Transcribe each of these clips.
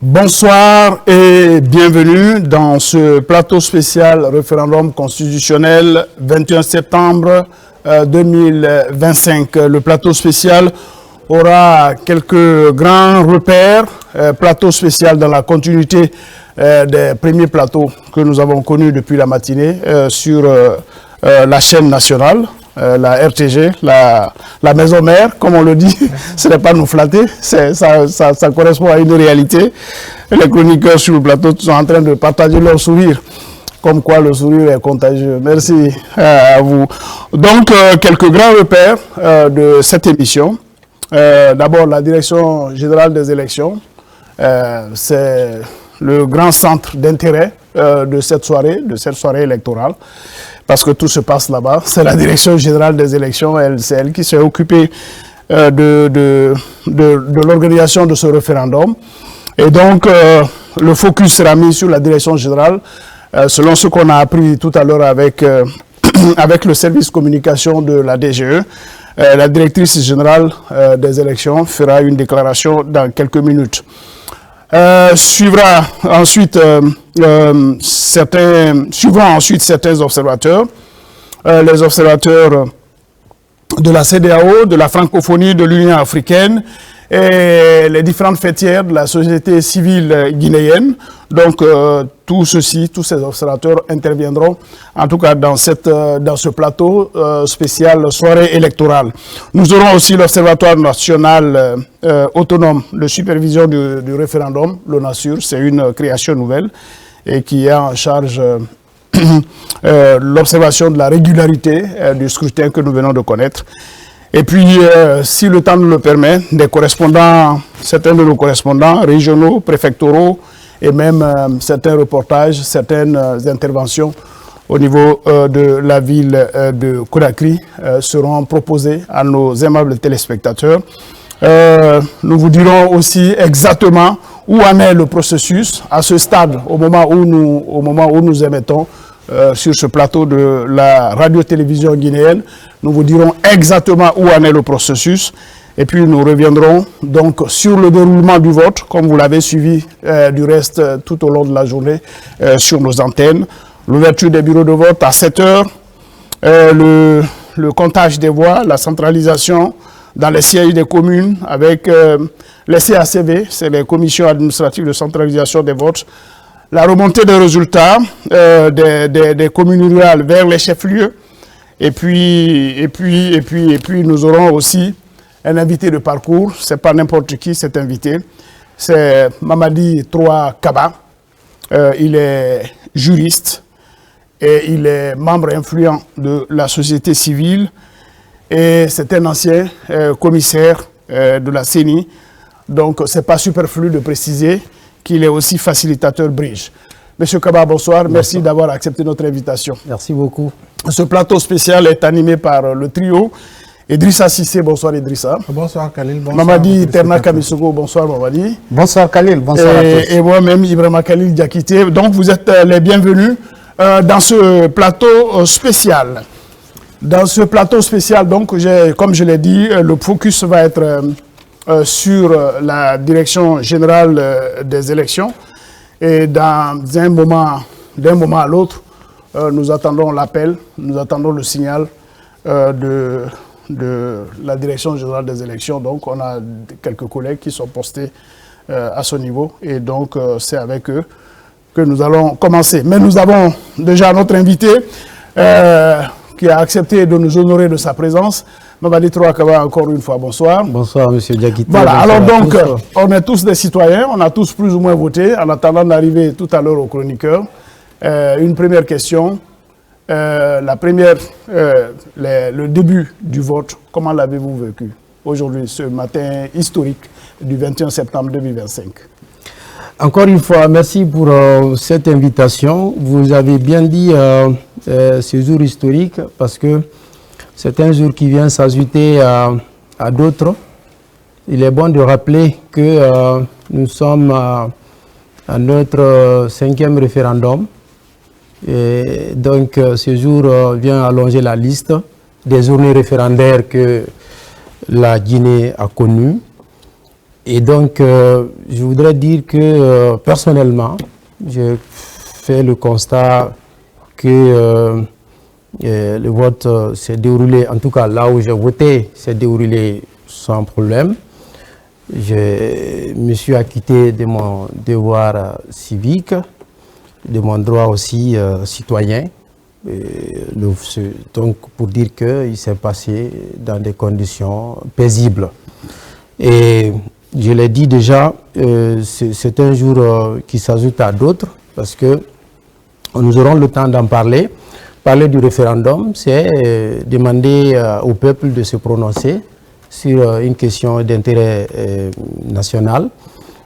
Bonsoir et bienvenue dans ce plateau spécial référendum constitutionnel 21 septembre 2025. Le plateau spécial aura quelques grands repères, plateau spécial dans la continuité des premiers plateaux que nous avons connus depuis la matinée sur la chaîne nationale. La RTG, la maison mère, comme on le dit, ce n'est pas nous flatter, ça correspond à une réalité. Les chroniqueurs sur le plateau sont en train de partager leur sourire, comme quoi le sourire est contagieux. Merci à vous. Donc, quelques grands repères de cette émission. D'abord, la Direction générale des élections, c'est le grand centre d'intérêt de cette soirée électorale. Parce que tout se passe là-bas. C'est la Direction générale des élections, c'est elle qui s'est occupée de l'organisation de ce référendum. Et donc, le focus sera mis sur la Direction générale, selon ce qu'on a appris tout à l'heure avec, avec le service communication de la DGE. La directrice générale des élections fera une déclaration dans quelques minutes. Suivront ensuite certains observateurs, les observateurs de la CEDEAO, de la francophonie, de l'Union africaine et les différentes fêtières de la société civile guinéenne. Donc tous ces observateurs interviendront en tout cas dans ce plateau spécial soirée électorale. Nous aurons aussi l'Observatoire national autonome de supervision du référendum, l'ONASUR, c'est une création nouvelle et qui a en charge l'observation de la régularité du scrutin que nous venons de connaître. Et puis, si le temps nous le permet, certains de nos correspondants régionaux, préfectoraux et même certains reportages, certaines interventions au niveau de la ville de Conakry seront proposés à nos aimables téléspectateurs. Nous vous dirons aussi exactement où en est le processus à ce stade, au moment où nous émettons sur ce plateau de la radio-télévision guinéenne. Nous vous dirons exactement où en est le processus. Et puis nous reviendrons donc sur le déroulement du vote, comme vous l'avez suivi du reste tout au long de la journée sur nos antennes. L'ouverture des bureaux de vote à 7 heures, le comptage des voix, la centralisation dans les sièges des communes avec les CACV, c'est les commissions administratives de centralisation des votes, la remontée des résultats des communes rurales vers les chefs-lieux, et puis nous aurons aussi un invité de parcours. C'est pas n'importe qui cet invité, c'est Mamadi Troa Kaba. Il est juriste et il est membre influent de la société civile et c'est un ancien commissaire de la CENI. Donc c'est pas superflu de préciser qu'il est aussi facilitateur bridge. Monsieur Kaba, bonsoir. Merci d'avoir accepté notre invitation. Merci beaucoup. Ce plateau spécial est animé par le trio Idrissa Sissé. Bonsoir Idrissa. Bonsoir Khalil. Bonsoir, Mamadi Terna Kamisoko. Bonsoir Mamadi. Bonsoir Khalil. Bonsoir à tous. Et moi-même Ibrahima Khalil Diakité. Donc vous êtes les bienvenus dans ce plateau spécial. Dans ce plateau spécial, donc, comme je l'ai dit, le focus va être sur la direction générale des élections. Et d'un moment à l'autre, nous attendons l'appel, nous attendons le signal de la direction générale des élections. Donc, on a quelques collègues qui sont postés à ce niveau. Et donc, c'est avec eux que nous allons commencer. Mais nous avons déjà notre invité qui a accepté de nous honorer de sa présence. Mamadi Troa Kaba, encore une fois, bonsoir. Bonsoir, monsieur Diakité. Voilà, alors donc, on est tous des citoyens, on a tous plus ou moins voté, en attendant d'arriver tout à l'heure aux chroniqueurs. Une première question. Le début du vote, comment l'avez-vous vécu aujourd'hui, ce matin historique du 21 septembre 2025? Encore une fois, merci pour cette invitation. Vous avez bien dit ce jour historique parce que c'est un jour qui vient s'ajouter à d'autres. Il est bon de rappeler que nous sommes à notre 5e référendum. Et donc ce jour vient allonger la liste des journées référendaires que la Guinée a connues. Et donc, je voudrais dire que personnellement, j'ai fait le constat que le vote s'est déroulé, en tout cas là où j'ai voté, s'est déroulé sans problème. Je me suis acquitté de mon devoir civique, de mon droit aussi citoyen. Donc pour dire qu'il s'est passé dans des conditions paisibles. Et je l'ai dit déjà, c'est un jour qui s'ajoute à d'autres parce que nous aurons le temps d'en parler. Parler du référendum, c'est demander au peuple de se prononcer sur une question d'intérêt national.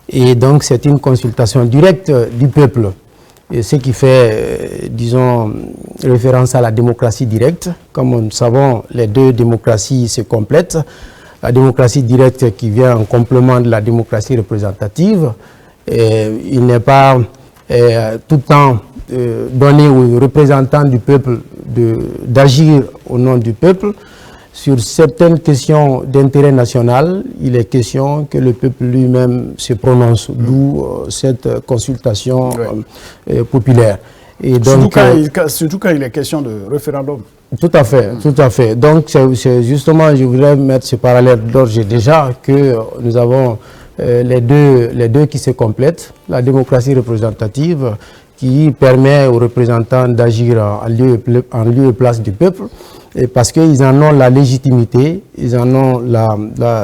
Et donc, c'est une consultation directe du peuple. Et ce qui fait, disons, référence à la démocratie directe. Comme nous savons, les deux démocraties se complètent. La démocratie directe qui vient en complément de la démocratie représentative. Il n'est pas tout le temps donné aux représentants du peuple d'agir au nom du peuple. Sur certaines questions d'intérêt national, il est question que le peuple lui-même se prononce, d'où cette consultation populaire. Et donc, surtout quand il est question de référendum. Tout à fait, tout à fait. Donc, c'est justement, je voudrais mettre ce parallèle d'ores et déjà que nous avons les deux qui se complètent. La démocratie représentative qui permet aux représentants d'agir en lieu et place du peuple, et parce qu'ils en ont la légitimité, ils en ont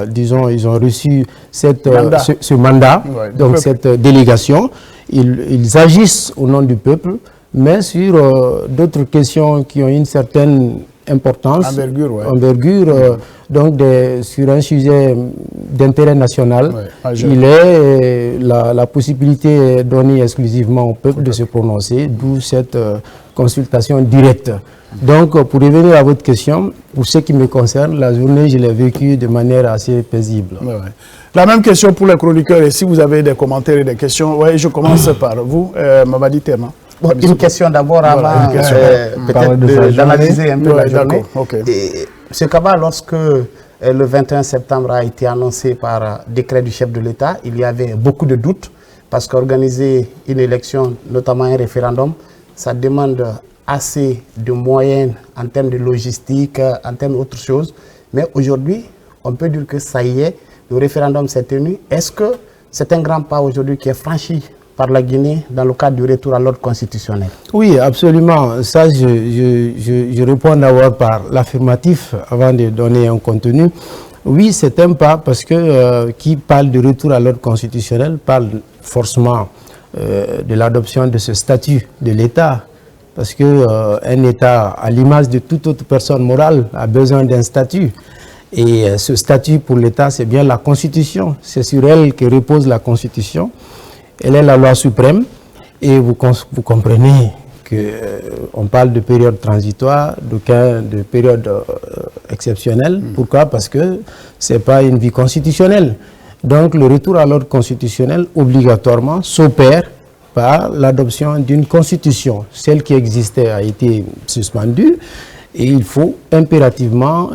disons, ils ont reçu ce mandat, donc cette délégation. Ils agissent au nom du peuple, mais sur d'autres questions qui ont une certaine importance, envergure, donc sur un sujet d'intérêt national, il est la possibilité donnée exclusivement au peuple de se prononcer, d'où cette consultation directe. Donc, pour revenir à votre question, pour ce qui me concerne, la journée, je l'ai vécue de manière assez paisible. La même question pour les chroniqueurs, et si vous avez des commentaires et des questions, je commence par vous, Mamadi Tema. Bon, une question d'abord avant peut-être d'analyser un peu la journée. M. Kaba, lorsque le 21 septembre a été annoncé par décret du chef de l'État, il y avait beaucoup de doutes parce qu'organiser une élection, notamment un référendum, ça demande assez de moyens en termes de logistique, en termes d'autres choses. Mais aujourd'hui, on peut dire que ça y est, le référendum s'est tenu. Est-ce que c'est un grand pas aujourd'hui qui est franchi par la Guinée dans le cadre du retour à l'ordre constitutionnel? Oui, absolument. Ça, je réponds d'abord par l'affirmatif avant de donner un contenu. Oui, c'est un pas parce que qui parle de retour à l'ordre constitutionnel parle forcément de l'adoption de ce statut de l'État. Parce qu'un État, à l'image de toute autre personne morale, a besoin d'un statut. Et ce statut pour l'État, c'est bien la Constitution. C'est sur elle que repose la Constitution. Elle est la loi suprême. Et vous comprenez qu'on parle de période transitoire, de période exceptionnelle. Pourquoi? Parce que ce n'est pas une vie constitutionnelle. Donc le retour à l'ordre constitutionnel, obligatoirement, s'opère par l'adoption d'une constitution. Celle qui existait a été suspendue et il faut impérativement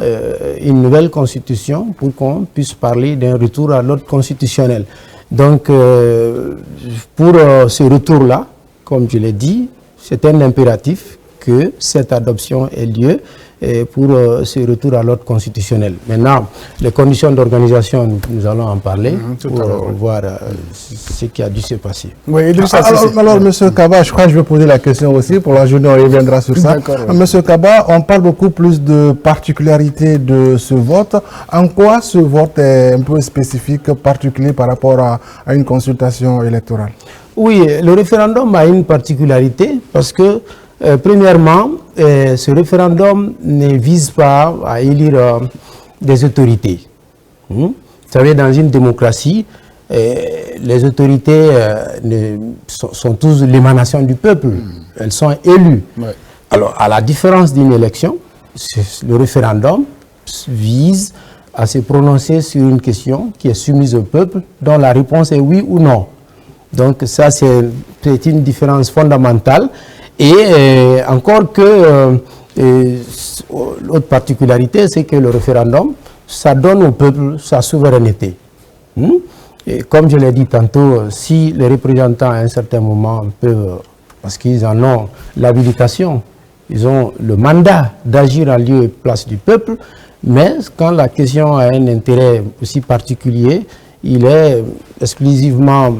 une nouvelle constitution pour qu'on puisse parler d'un retour à l'ordre constitutionnel. Donc pour ce retour-là, comme je l'ai dit, c'est un impératif que cette adoption ait lieu pour ce retour à l'ordre constitutionnel. Maintenant, les conditions d'organisation, nous allons en parler pour voir ce qui a dû se passer. Oui, alors, M. Kaba, je crois que je vais poser la question aussi. Pour la journée, on reviendra sur ça. M. Kaba, on parle beaucoup plus de particularités de ce vote. En quoi ce vote est un peu spécifique, particulier par rapport à une consultation électorale? Oui, le référendum a une particularité parce que premièrement, ce référendum ne vise pas à élire des autorités. Vous savez, dans une démocratie, les autorités sont tous l'émanation du peuple. Elles sont élues. Alors, à la différence d'une élection, le référendum vise à se prononcer sur une question qui est soumise au peuple, dont la réponse est oui ou non. Donc, ça, c'est une différence fondamentale. Et encore que l'autre particularité, c'est que le référendum, ça donne au peuple sa souveraineté. Et comme je l'ai dit tantôt, si les représentants à un certain moment peuvent, parce qu'ils en ont l'habilitation, ils ont le mandat d'agir en lieu et place du peuple, mais quand la question a un intérêt aussi particulier, il est exclusivement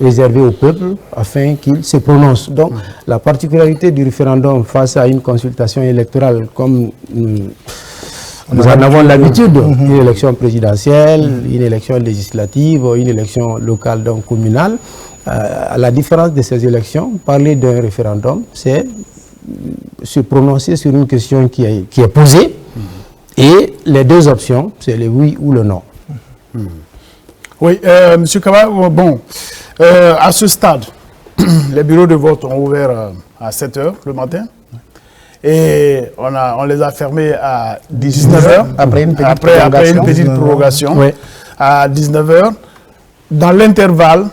réservé au peuple afin qu'il se prononce. Donc, la particularité du référendum face à une consultation électorale comme nous en avons l'habitude, une élection présidentielle, une élection législative, une élection locale, donc communale, à la différence de ces élections, parler d'un référendum, c'est se prononcer sur une question qui est posée, et les deux options, c'est le oui ou le non. Oui, M. Kaba, bon, à ce stade, les bureaux de vote ont ouvert à 7 h le matin et on les a fermés à 19 h après une petite prorogation, oui. À 19 h. Dans l'intervalle,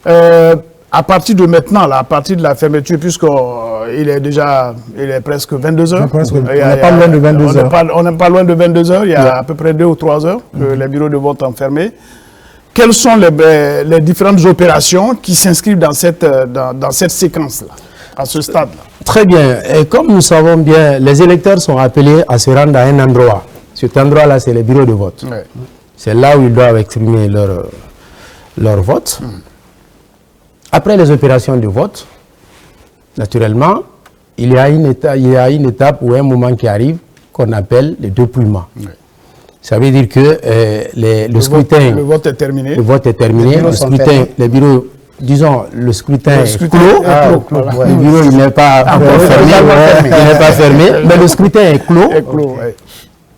à partir de maintenant, là, à partir de la fermeture, puisqu'il est presque 22 h. On n'est pas loin de 22 h. On n'est pas loin de 22 h. Il y a à peu près 2 ou 3 heures que les bureaux de vote sont fermés. Quelles sont les différentes opérations qui s'inscrivent dans cette séquence-là, à ce stade-là? Très bien. Et comme nous savons bien, les électeurs sont appelés à se rendre à un endroit. Cet endroit-là, c'est les bureaux de vote. Ouais. C'est là où ils doivent exprimer leur vote. Après les opérations de vote, naturellement, il y a une étape ou un moment qui arrive qu'on appelle le dépouillement. Ouais. Ça veut dire que le scrutin... Le vote est terminé. Le vote est terminé. Les bureaux, disons, le scrutin est clos. Le bureau, il n'est pas fermé. Il n'est pas fermé, mais le scrutin est clos. Ouais.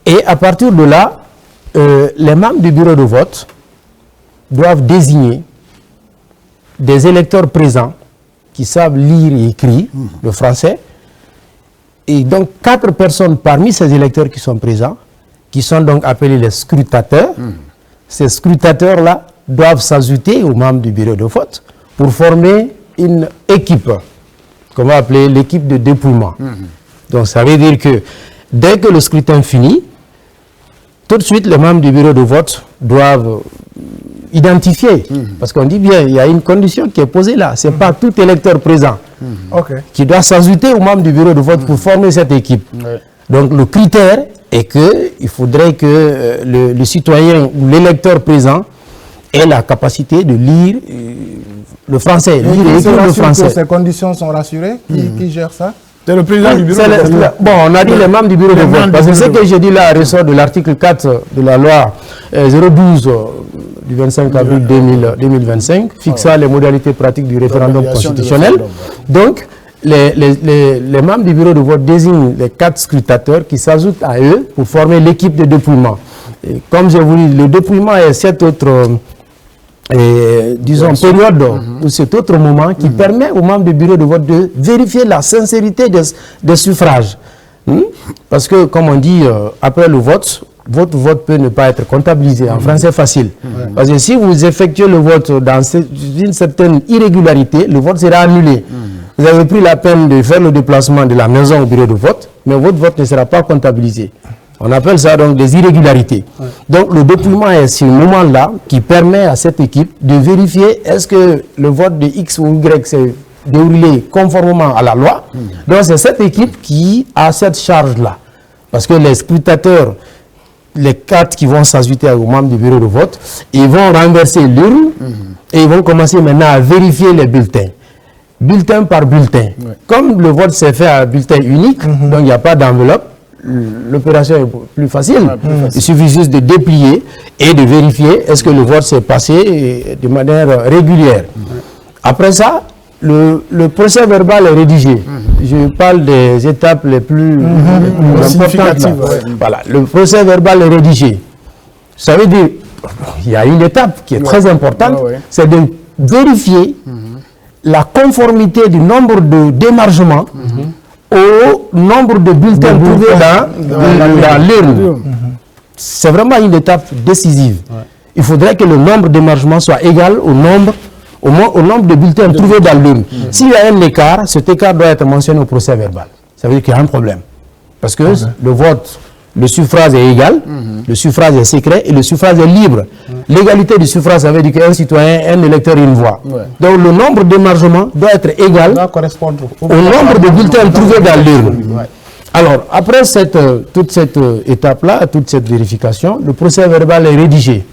Et à partir de là, les membres du bureau de vote doivent désigner des électeurs présents qui savent lire et écrire le français. Et donc, 4 personnes parmi ces électeurs qui sont présents, qui sont donc appelés les scrutateurs. Ces scrutateurs-là doivent s'ajouter aux membres du bureau de vote pour former une équipe, qu'on va appeler l'équipe de dépouillement. Donc ça veut dire que dès que le scrutin finit, tout de suite les membres du bureau de vote doivent identifier, parce qu'on dit bien, il y a une condition qui est posée là, ce n'est pas tout électeur présent qui doit s'ajouter aux membres du bureau de vote pour former cette équipe. Donc le critère est qu'il faudrait que le citoyen ou l'électeur présent ait la capacité de lire le français, lire et écrire le français. Ces conditions sont rassurées. Qui gère ça? C'est le président du bureau de vote. Bon, on a dit les membres du bureau de vote, parce que ce que j'ai dit là ressort de l'article 4 de la loi 012 du 25 avril 2025, fixant les modalités pratiques du référendum constitutionnel. Donc, les membres du bureau de vote désignent les 4 scrutateurs qui s'ajoutent à eux pour former l'équipe de dépouillement. Et comme je vous dis, le dépouillement est cette autre période ou cet autre moment qui permet aux membres du bureau de vote de vérifier la sincérité des suffrages. Parce que, comme on dit, après le vote, votre vote peut ne pas être comptabilisé. En français facile. Parce que si vous effectuez le vote dans une certaine irrégularité, le vote sera annulé. Vous avez pris la peine de faire le déplacement de la maison au bureau de vote, mais votre vote ne sera pas comptabilisé. On appelle ça donc des irrégularités. Donc le dépouillement est ce moment-là qui permet à cette équipe de vérifier est-ce que le vote de X ou Y s'est déroulé conformément à la loi. Donc c'est cette équipe qui a cette charge-là. Parce que les scrutateurs, les 4 qui vont s'ajouter aux membres du bureau de vote, ils vont renverser l'urne et ils vont commencer maintenant à vérifier les bulletins. Bulletin par bulletin. Comme le vote s'est fait à bulletin unique, donc il n'y a pas d'enveloppe, l'opération est plus facile. Il suffit juste de déplier et de vérifier est-ce que le vote s'est passé de manière régulière. Après ça, le procès verbal est rédigé. Je parle des étapes les plus importantes. Voilà, le procès verbal est rédigé. Ça veut dire il y a une étape qui est très importante, c'est de vérifier la conformité du nombre de démargements au nombre de bulletins trouvés dans l'urne. C'est vraiment une étape décisive. Il faudrait que le nombre d'émargements soit égal au nombre de bulletins trouvés dans l'urne. S'il y a un écart, cet écart doit être mentionné au procès verbal. Ça veut dire qu'il y a un problème. Parce que le vote, le suffrage est égal, le suffrage est secret et le suffrage est libre. l'égalité du suffrage, ça veut dire qu'un citoyen, un électeur, une voix. Ouais. Donc le nombre d'émargements doit être égal au nombre de bulletins trouvés dans l'urne. Ouais. Alors, après toute cette étape-là, toute cette vérification, le procès verbal est rédigé.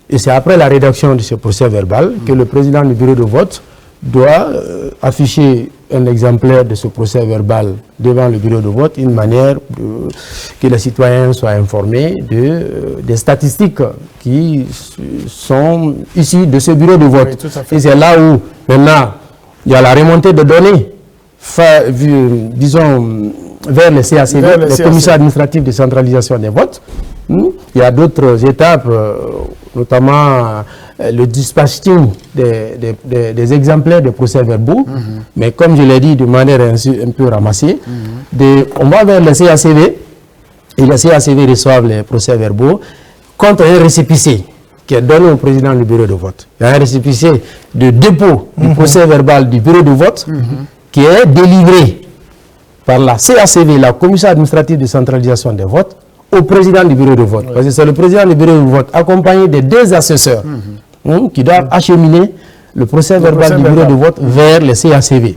Et c'est après la rédaction de ce procès verbal que le président du bureau de vote doit afficher un exemplaire de ce procès verbal devant le bureau de vote, une manière que les citoyens soient informés des statistiques qui sont issues de ce bureau de vote. Oui, et c'est là où, maintenant, il y a la remontée de données, disons, vers le CACV, le commissaire administratif de centralisation des votes. Il y a d'autres étapes, notamment le dispatching des exemplaires de procès-verbaux, mais comme je l'ai dit de manière un peu ramassée, on va vers le CACV, et le CACV reçoit les procès-verbaux contre un récépissé qui est donné au président du bureau de vote. Il y a un récépissé de dépôt du procès-verbal du bureau de vote qui est délivré par la CACV, la commission administrative de centralisation des votes, au président du bureau de vote. Parce que c'est le président du bureau de vote, accompagné des deux assesseurs, qui doivent acheminer le procès verbal du bureau de vote vers les CACV.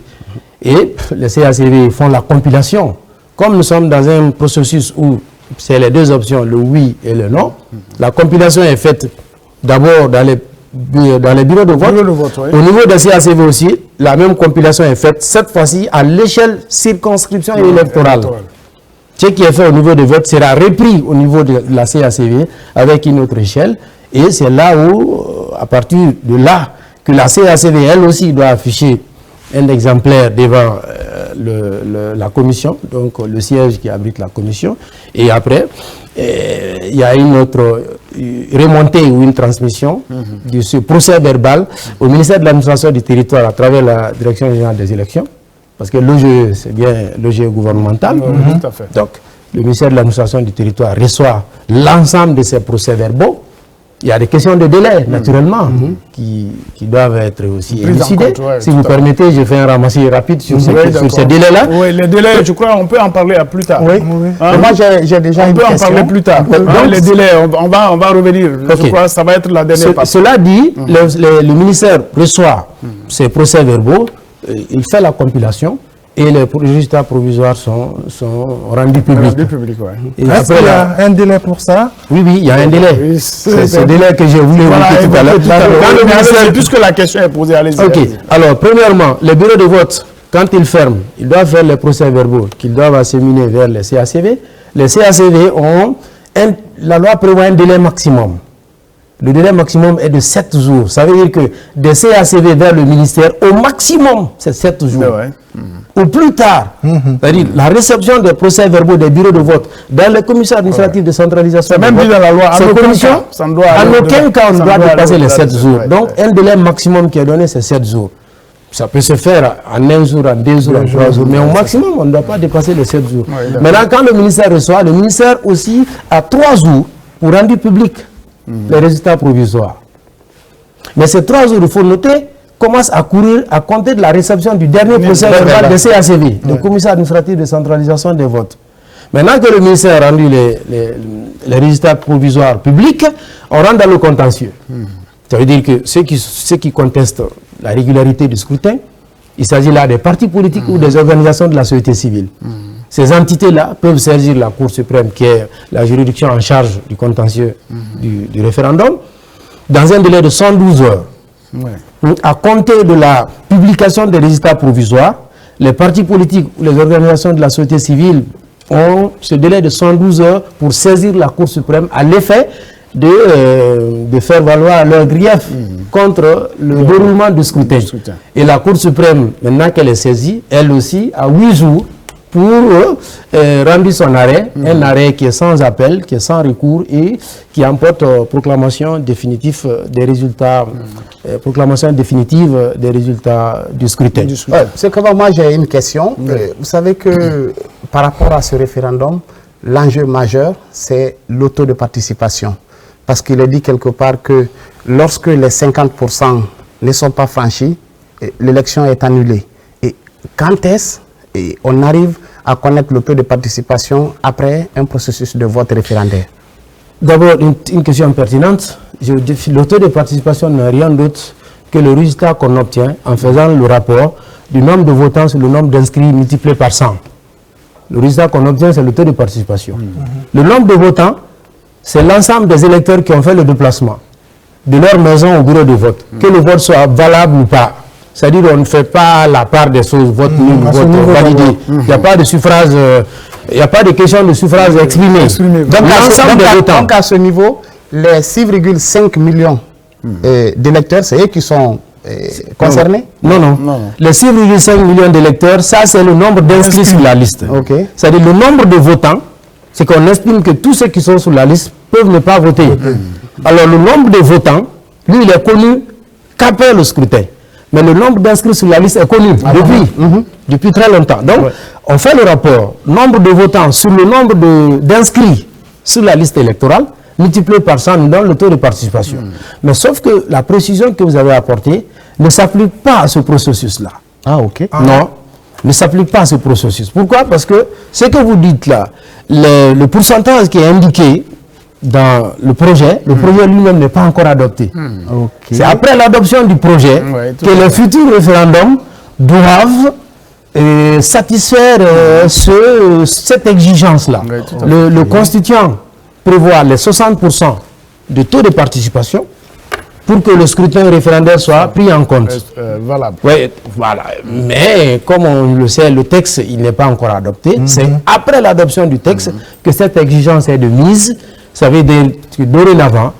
Et les CACV font la compilation. Comme nous sommes dans un processus où c'est les deux options, le oui et le non, la compilation est faite d'abord dans les bureaux de vote. Au niveau des CACV aussi, la même compilation est faite, cette fois-ci à l'échelle circonscription électorale. Ce qui est fait au niveau de vote sera repris au niveau de la CACV avec une autre échelle. Et c'est là où, à partir de là, que la CACV, elle aussi, doit afficher un exemplaire devant la commission, donc le siège qui abrite la commission. Et après, il y a une autre remontée ou une transmission de ce procès verbal au ministère de l'administration du territoire à travers la direction générale des élections. Parce que l'OGE, c'est bien l'OGE gouvernemental. Tout à fait. Donc, le ministère de l'administration du territoire reçoit l'ensemble de ces procès-verbaux. Il y a des questions de délai, naturellement, qui doivent être aussi élucidées. Si vous permettez, je fais un ramassis rapide sur ces délais-là. Oui, les délais, je crois, on peut en parler à plus tard. Oui. Hein? Moi, j'ai déjà une question. On peut en parler plus tard. Donc, les délais, on va revenir. Je crois que ça va être la dernière partie. Cela dit, le ministère reçoit ces procès-verbaux, il fait la compilation et les résultats provisoires sont rendus publics. Est-ce qu'il y a un délai pour ça? Oui, il y a un délai. C'est ce délai que j'ai voulu évoquer tout à l'heure. Puisque la question est posée, allez-y. Ok. Alors, premièrement, les bureaux de vote, quand ils ferment, ils doivent faire les procès-verbaux qu'ils doivent acheminer vers les CACV. Les CACV ont... La loi prévoit un délai maximum. Le délai maximum est de 7 jours. Ça veut dire que des CACV vers le ministère, au maximum, c'est 7 jours. Au plus tard, c'est-à-dire la réception des procès-verbaux des bureaux de vote dans les commissions administratives de centralisation. C'est même dit dans la loi, en aucun cas, on doit dépasser les 7 jours. Donc, un délai maximum qui est donné, c'est 7 jours. Ça peut se faire en 1 jour, en 2 jours, en 3 jours. Mais au maximum, on ne doit pas dépasser les 7 jours. Maintenant, quand le ministère reçoit, le ministère aussi a 3 jours pour rendre public les résultats provisoires. Mais ces 3 jours, il faut noter, commencent à courir à compter de la réception du dernier procès verbal de CACV, le commissaire administratif de centralisation des votes. Maintenant que le ministère a rendu les résultats provisoires publics, on rentre dans le contentieux. Ça veut dire que ceux qui contestent la régularité du scrutin, il s'agit là des partis politiques ou des organisations de la société civile. Ces entités-là peuvent saisir la Cour suprême, qui est la juridiction en charge du contentieux du référendum, dans un délai de 112 heures. À compter de la publication des résultats provisoires, les partis politiques ou les organisations de la société civile ont ce délai de 112 heures pour saisir la Cour suprême à l'effet de faire valoir leur grief contre le déroulement du scrutin. Et la Cour suprême, maintenant qu'elle est saisie, elle aussi a 8 jours pour rendre son arrêt, un arrêt qui est sans appel, qui est sans recours et qui emporte proclamation définitive des résultats, des résultats du scrutin. C'est que moi j'ai une question. Vous savez que par rapport à ce référendum, l'enjeu majeur, c'est le taux de participation. Parce qu'il est dit quelque part que lorsque les 50% ne sont pas franchis, l'élection est annulée. Et quand est-ce qu'on arrive à connaître le taux de participation après un processus de vote référendaire? D'abord, une question pertinente. le taux de participation n'est rien d'autre que le résultat qu'on obtient en faisant le rapport du nombre de votants sur le nombre d'inscrits multiplié par 100. Le résultat qu'on obtient, c'est le taux de participation. Le nombre de votants, c'est l'ensemble des électeurs qui ont fait le déplacement de leur maison au bureau de vote. Que le vote soit valable ou pas. C'est-à-dire qu'on ne fait pas la part des choses, vote nul, vote validé. Il n'y a pas de suffrage, il n'y a pas de question de suffrage exprimé. Donc, à ce niveau, les 6,5 millions d'électeurs, c'est eux qui sont concernés? Non. Les 6,5 millions d'électeurs, ça c'est le nombre d'inscrits sur la liste. C'est-à-dire le nombre de votants, c'est qu'on estime que tous ceux qui sont sur la liste peuvent ne pas voter. Alors le nombre de votants, lui, il est connu qu'après le scrutin. Mais le nombre d'inscrits sur la liste est connu depuis très longtemps. Donc, on fait le rapport, nombre de votants sur le nombre d'inscrits sur la liste électorale, multiplié par 100 nous donne le taux de participation. Mais sauf que la précision que vous avez apportée ne s'applique pas à ce processus-là. Non, ne s'applique pas à ce processus. Pourquoi? Parce que ce que vous dites là, le pourcentage qui est indiqué dans le projet lui-même n'est pas encore adopté. C'est après l'adoption du projet que les futurs référendums doivent satisfaire cette exigence-là. Le constituant prévoit les 60% de taux de participation pour que le scrutin référendaire soit pris en compte. Valable. Oui, voilà. Mais comme on le sait, le texte il n'est pas encore adopté. C'est après l'adoption du texte que cette exigence est de mise. Ça veut dire que dorénavant,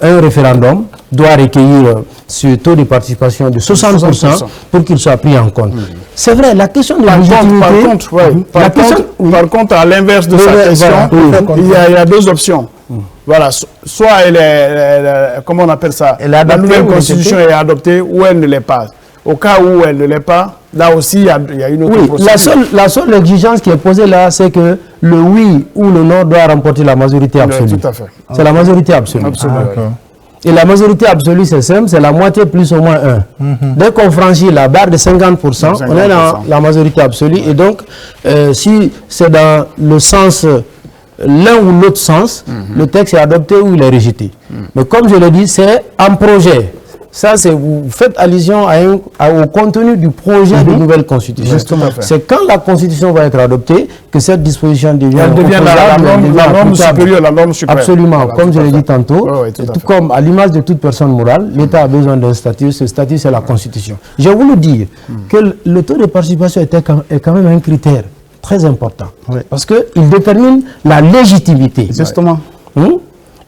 un référendum doit recueillir ce taux de participation de 60% pour qu'il soit pris en compte. C'est vrai, la question de la légitimité... Par contre, à l'inverse de sa question, il y a deux options. Voilà, soit elle est, comment on appelle ça, la nouvelle constitution est adoptée ou elle ne l'est pas. Au cas où elle ne l'est pas, là aussi, il y a une autre procédure. La seule exigence qui est posée là, c'est que le oui ou le non doit remporter la majorité absolue. Oui, tout à fait. C'est la majorité absolue. Et la majorité absolue, c'est simple, c'est la moitié plus ou moins 1. Dès qu'on franchit la barre de 50%, on est dans la majorité absolue. Et donc, si c'est dans le sens, l'un ou l'autre sens, le texte est adopté ou il est rejeté. Mais comme je l'ai dit, c'est un projet. Ça, c'est vous faites allusion au contenu du projet de nouvelle constitution. C'est quand la constitution va être adoptée que cette disposition devient la norme supérieure, la norme suprême. Absolument, voilà, comme je l'ai dit tantôt, tout comme à l'image de toute personne morale, l'État a besoin d'un statut, ce statut c'est la constitution. J'ai voulu dire que le taux de participation est quand même un critère très important, parce qu'il détermine la légitimité. Justement.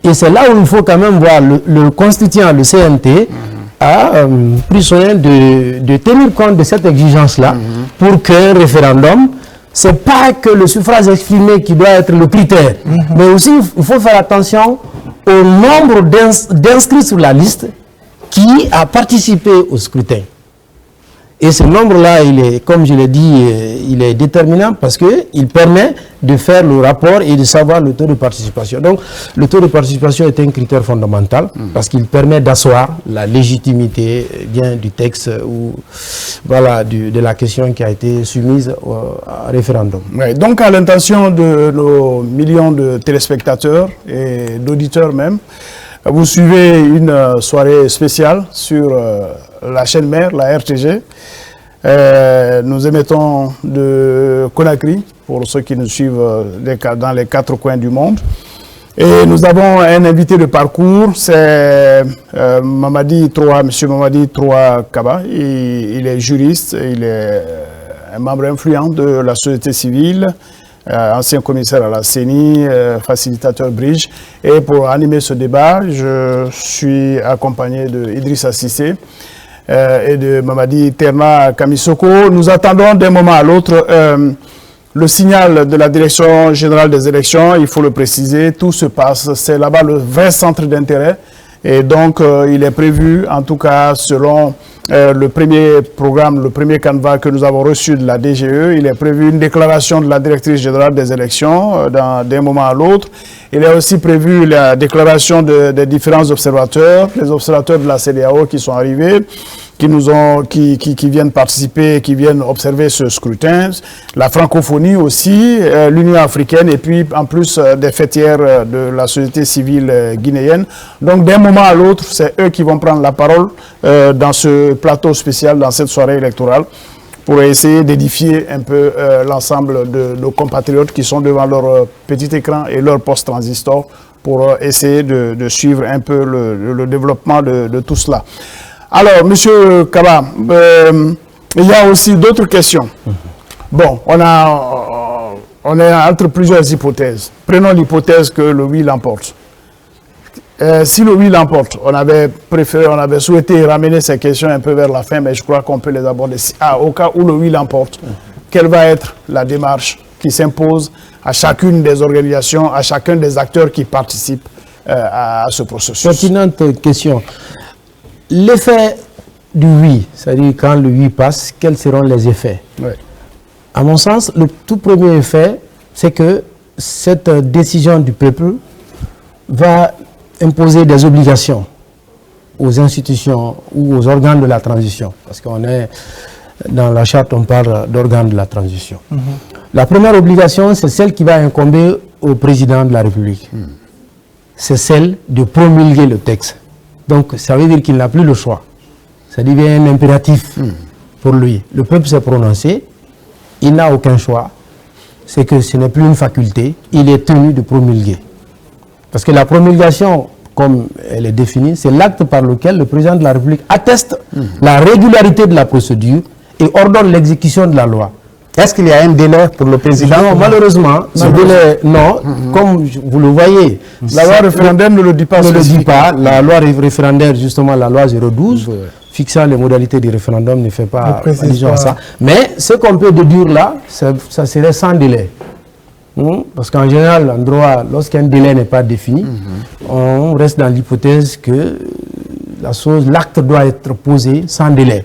Et c'est là où il faut quand même voir le constituant, le CNT, a pris soin de tenir compte de cette exigence-là pour qu'un référendum, ce n'est pas que le suffrage exprimé qui doit être le critère, mais aussi il faut faire attention au nombre d'inscrits sur la liste qui a participé au scrutin. Et ce nombre-là, comme je l'ai dit, il est déterminant parce qu'il permet de faire le rapport et de savoir le taux de participation. Donc, le taux de participation est un critère fondamental parce qu'il permet d'asseoir la légitimité du texte ou voilà, de la question qui a été soumise à référendum. Ouais, donc, à l'intention de nos millions de téléspectateurs et d'auditeurs même, vous suivez une soirée spéciale sur la chaîne mère, la RTG. Nous émettons de Conakry, pour ceux qui nous suivent dans les 4 coins du monde. Et nous avons un invité de parcours, c'est M. Mamadi Troa Kaba. Il est juriste, il est un membre influent de la société civile, ancien commissaire à la CENI, facilitateur Bridge. Et pour animer ce débat, je suis accompagné de Idrissa Cissé et de Mamadi Terna Kamisoko. Nous attendons d'un moment à l'autre le signal de la Direction générale des élections. Il faut le préciser, tout se passe, c'est là-bas le vrai centre d'intérêt. Et donc, il est prévu, en tout cas, selon le premier programme, le premier canevas que nous avons reçu de la DGE, il est prévu une déclaration de la directrice générale des élections d'un moment à l'autre. Il est aussi prévu la déclaration des différents observateurs, les observateurs de la CEDEAO qui sont arrivés. qui viennent participer, qui viennent observer ce scrutin, la francophonie aussi, l'Union africaine et puis en plus des fêtières de la société civile guinéenne. Donc d'un moment à l'autre, c'est eux qui vont prendre la parole dans ce plateau spécial, dans cette soirée électorale, pour essayer d'édifier un peu l'ensemble de nos compatriotes qui sont devant leur petit écran et leur poste transistor pour essayer de suivre un peu le développement de tout cela. Alors, Monsieur Kaba, il y a aussi d'autres questions. Bon, on est entre plusieurs hypothèses. Prenons l'hypothèse que le oui l'emporte. Si le oui l'emporte, on avait souhaité ramener ces questions un peu vers la fin, mais je crois qu'on peut les aborder. Au cas où le oui l'emporte, quelle va être la démarche qui s'impose à chacune des organisations, à chacun des acteurs qui participent à ce processus? Pertinente question. L'effet du oui, c'est-à-dire quand le oui passe, quels seront les effets? Oui. À mon sens, le tout premier effet, c'est que cette décision du peuple va imposer des obligations aux institutions ou aux organes de la transition. Parce qu'on est dans la charte, on parle d'organes de la transition. La première obligation, c'est celle qui va incomber au président de la République. C'est celle de promulguer le texte. Donc, ça veut dire qu'il n'a plus le choix. Ça devient un impératif pour lui. Le peuple s'est prononcé, il n'a aucun choix. C'est que ce n'est plus une faculté, il est tenu de promulguer. Parce que la promulgation, comme elle est définie, c'est l'acte par lequel le président de la République atteste la régularité de la procédure et ordonne l'exécution de la loi. Est-ce qu'il y a un délai pour le président? Non, malheureusement, ce délai, non. Comme vous le voyez, la loi référendaire ne le dit pas. Ne le dit pas. La loi référendaire, justement, la loi 012, fixant les modalités du référendum, ne fait pas allusion à ça. Mais ce qu'on peut déduire là, ça serait sans délai. Parce qu'en général, en droit, lorsqu'un délai n'est pas défini, on reste dans l'hypothèse que l'acte doit être posé sans délai.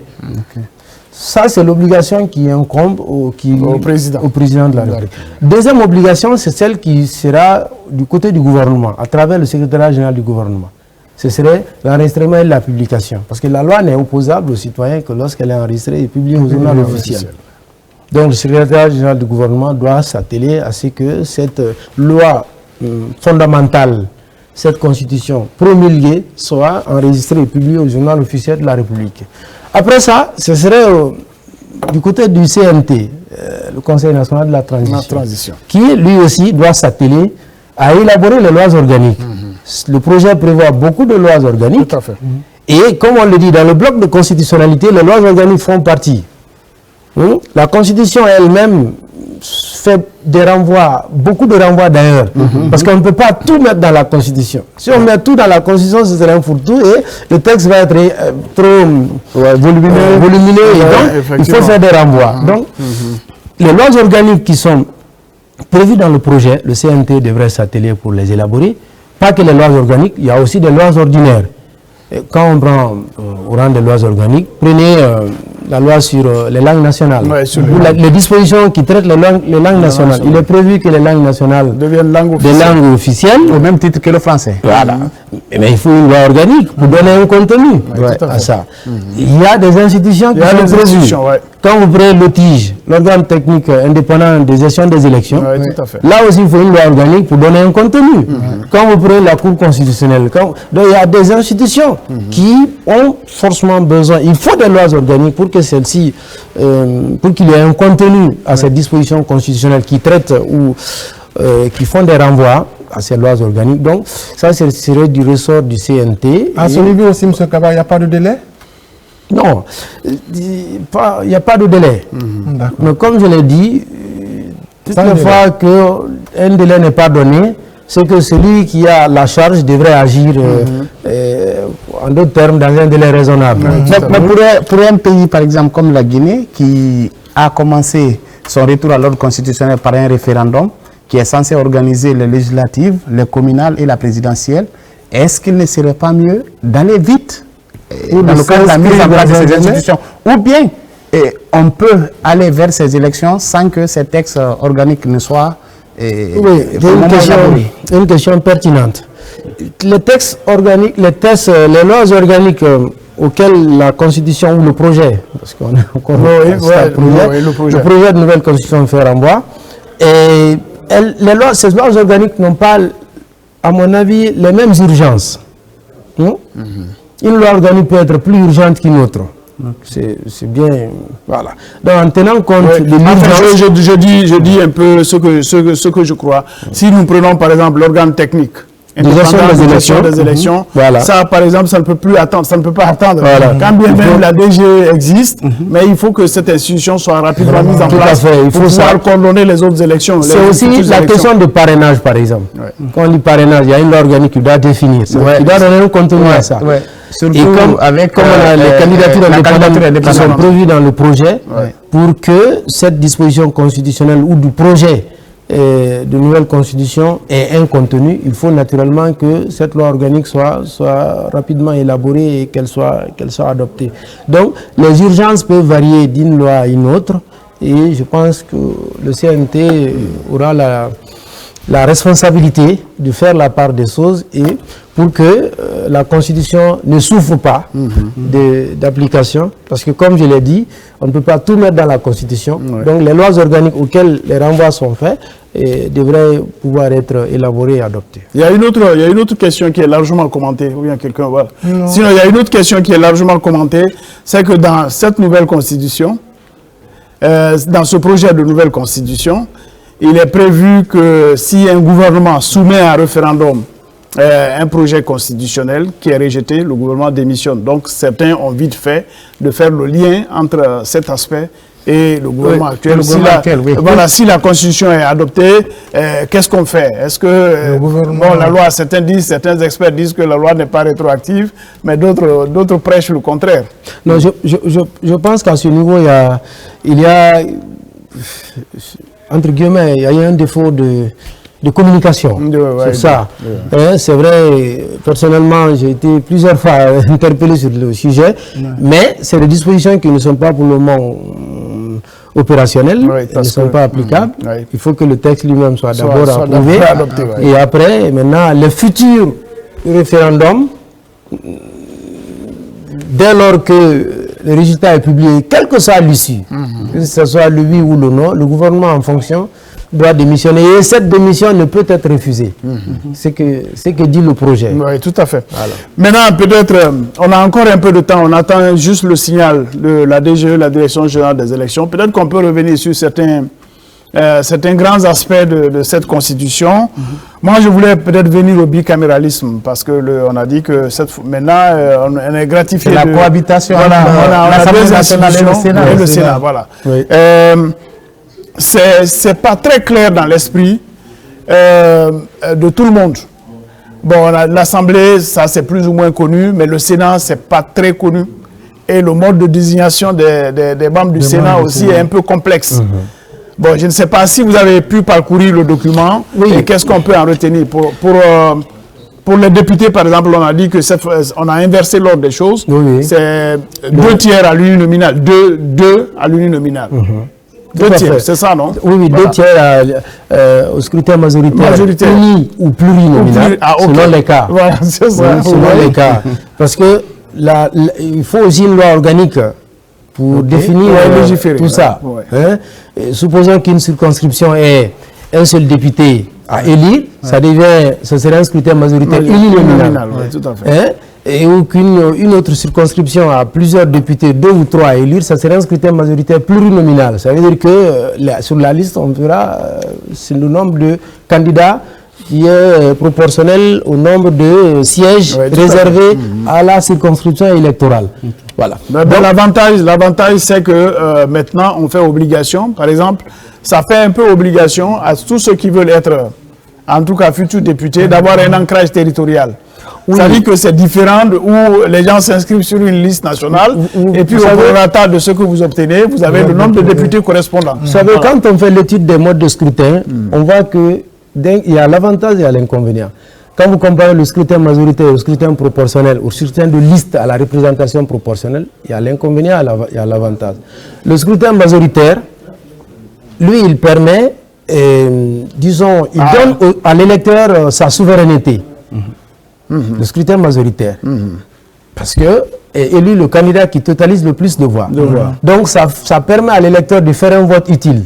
Ça, c'est l'obligation qui incombe au président de la République. Deuxième obligation, c'est celle qui sera du côté du gouvernement, à travers le secrétariat général du gouvernement. Ce serait l'enregistrement et la publication. Parce que la loi n'est opposable aux citoyens que lorsqu'elle est enregistrée et publiée au journal officiel. Donc le secrétariat général du gouvernement doit s'atteler à ce que cette loi fondamentale, cette constitution promulguée, soit enregistrée et publiée au journal officiel de la République. Après ça, ce serait du côté du CNT, le Conseil national de la transition, qui lui aussi doit s'atteler à élaborer les lois organiques. Le projet prévoit beaucoup de lois organiques. Tout à fait. Et comme on le dit, dans le bloc de constitutionnalité, les lois organiques font partie. La Constitution elle-même fait des renvois, beaucoup de renvois d'ailleurs, parce qu'on ne peut pas tout mettre dans la Constitution. Si on met tout dans la Constitution, ce serait un fourre-tout et le texte va être trop volumineux et donc il faut faire des renvois. Donc, les lois organiques qui sont prévues dans le projet, le CNT devrait s'atteler pour les élaborer. Pas que les lois organiques, il y a aussi des lois ordinaires. Et quand on prend au rang des lois organiques, prenez la loi sur les langues nationales, les dispositions qui traitent les langues nationales. Il est prévu que les langues nationales deviennent des langues officielles. Au même titre que le français. Voilà. Mais il faut une loi organique pour donner un contenu à ça. Il y a des institutions qui sont prévues. Quand vous prenez l'OTIGE, l'organe technique indépendant de gestion des élections, là aussi il faut une loi organique pour donner un contenu. Quand vous prenez la Cour constitutionnelle, donc il y a des institutions qui ont forcément besoin, il faut des lois organiques pour que celles-ci, pour qu'il y ait un contenu à ces dispositions constitutionnelles qui traitent ou qui font des renvois à ces lois organiques. Donc ça serait du ressort du CNT. À ce niveau aussi, M. Kaba, il n'y a pas de délai? Non, il n'y a pas de délai. Mais comme je l'ai dit, toutes les fois qu'un délai n'est pas donné, c'est que celui qui a la charge devrait agir, en d'autres termes, dans un délai raisonnable. Mais pour un pays, par exemple, comme la Guinée, qui a commencé son retour à l'ordre constitutionnel par un référendum, qui est censé organiser les législatives, les communales et la présidentielle, est-ce qu'il ne serait pas mieux d'aller vite dans le cadre de la mise en place de ces institutions? Ou bien on peut aller vers ces élections sans que ces textes organiques ne soient une question pertinente. Les textes organiques, les lois organiques auquel la Constitution ou le projet, parce qu'on est encore le projet de nouvelle Constitution fait renvoi, et ces lois organiques n'ont pas, à mon avis, les mêmes urgences. Une loi organique peut être plus urgente qu'une autre. C'est bien, voilà. Donc en tenant compte de l'urgence... Je dis un peu ce que je crois. Si nous prenons par exemple l'organe technique, des élections, voilà. Ça par exemple, ça ne peut plus attendre, ça ne peut pas attendre. Voilà. Quand bien même la DG existe, mais il faut que cette institution soit rapidement mise en place il faut pouvoir coordonner les autres élections. C'est aussi la question de parrainage par exemple. Quand on dit parrainage, il y a une loi organique qui doit définir, qui doit donner un contenu à ça. Surtout et comme les candidatures indépendantes qui sont prévues dans le projet, pour que cette disposition constitutionnelle ou du projet de nouvelle constitution ait un contenu, il faut naturellement que cette loi organique soit rapidement élaborée et qu'elle soit adoptée. Donc les urgences peuvent varier d'une loi à une autre et je pense que le CNT aura la responsabilité de faire la part des choses et pour que la Constitution ne souffre pas d'application. Parce que comme je l'ai dit, on ne peut pas tout mettre dans la Constitution. Donc les lois organiques auxquelles les renvois sont faits devraient pouvoir être élaborées et adoptées. Il y a une autre question qui est largement commentée. Ou bien quelqu'un, voilà. Sinon, il y a une autre question qui est largement commentée. C'est que dans cette nouvelle Constitution, dans ce projet de nouvelle Constitution, il est prévu que si un gouvernement soumet à un référendum un projet constitutionnel qui est rejeté, le gouvernement démissionne. Donc certains ont vite fait de faire le lien entre cet aspect et le gouvernement actuel. Voilà, si la Constitution est adoptée, qu'est-ce qu'on fait? Est-ce que la loi, certains experts disent que la loi n'est pas rétroactive, mais d'autres prêchent le contraire. Non, je pense qu'à ce niveau, il y a entre guillemets, il y a un défaut de communication sur ça. C'est vrai, personnellement, j'ai été plusieurs fois interpellé sur le sujet, mais c'est des dispositions qui ne sont pas pour le moment opérationnelles, qui ne sont pas applicables. Il faut que le texte lui-même soit d'abord approuvé. Et après, maintenant, les futurs référendums, dès lors que le résultat est publié, quel que soit l'issue, que ce soit le oui ou le non, le gouvernement en fonction doit démissionner. Et cette démission ne peut être refusée. C'est que dit le projet. Oui, tout à fait. Voilà. Maintenant, peut-être, on a encore un peu de temps. On attend juste le signal de la DGE, la Direction Générale des Élections. Peut-être qu'on peut revenir sur certains grands aspects de cette Constitution. Moi, je voulais peut-être venir au bicaméralisme, parce que on a dit que maintenant, on est gratifié de la cohabitation. Voilà, on a deux institutions et le Sénat. Voilà. Oui. C'est pas très clair dans l'esprit de tout le monde. Bon, l'Assemblée, ça c'est plus ou moins connu, mais le Sénat, c'est pas très connu. Et le mode de désignation des membres du Sénat aussi est un peu complexe. Bon, je ne sais pas si vous avez pu parcourir le document et qu'est-ce qu'on peut en retenir. Pour les députés, par exemple, on a dit que on a inversé l'ordre des choses. C'est 2 tiers à l'uni nominale, 2 à l'uni nominale. 2 tiers, c'est ça, non? Oui, 2 tiers au scrutin majoritaire. Uni ou plurinominal, selon les cas. Voilà, c'est ça. Selon les cas. Parce que il faut aussi une loi organique pour définir tout ça. Supposons qu'une circonscription ait un seul député à élire, ça serait un scrutin majoritaire uninominal. Tout à fait. Et une autre circonscription a plusieurs députés, 2 ou 3 à élire, ça serait un scrutin majoritaire plurinominal. Ça veut dire que sur la liste, on verra le nombre de candidats qui est proportionnel au nombre de sièges réservés à la circonscription électorale. Voilà. L'avantage, c'est que maintenant, on fait obligation. Par exemple, ça fait un peu obligation à tous ceux qui veulent être, en tout cas futurs députés, d'avoir un ancrage territorial. Ça dit que c'est différent où les gens s'inscrivent sur une liste nationale et puis au prorata de ce que vous obtenez, vous avez le nombre de députés correspondants. Vous savez, quand on fait l'étude des modes de scrutin, on voit qu'il y a l'avantage et l'inconvénient. Quand vous comparez le scrutin majoritaire au scrutin proportionnel, au scrutin de liste à la représentation proportionnelle, il y a l'inconvénient et l'avantage. Le scrutin majoritaire, lui, il permet, disons, il donne à l'électeur sa souveraineté. Le scrutin majoritaire. Parce que est élu le candidat qui totalise le plus de voix. Donc ça permet à l'électeur de faire un vote utile.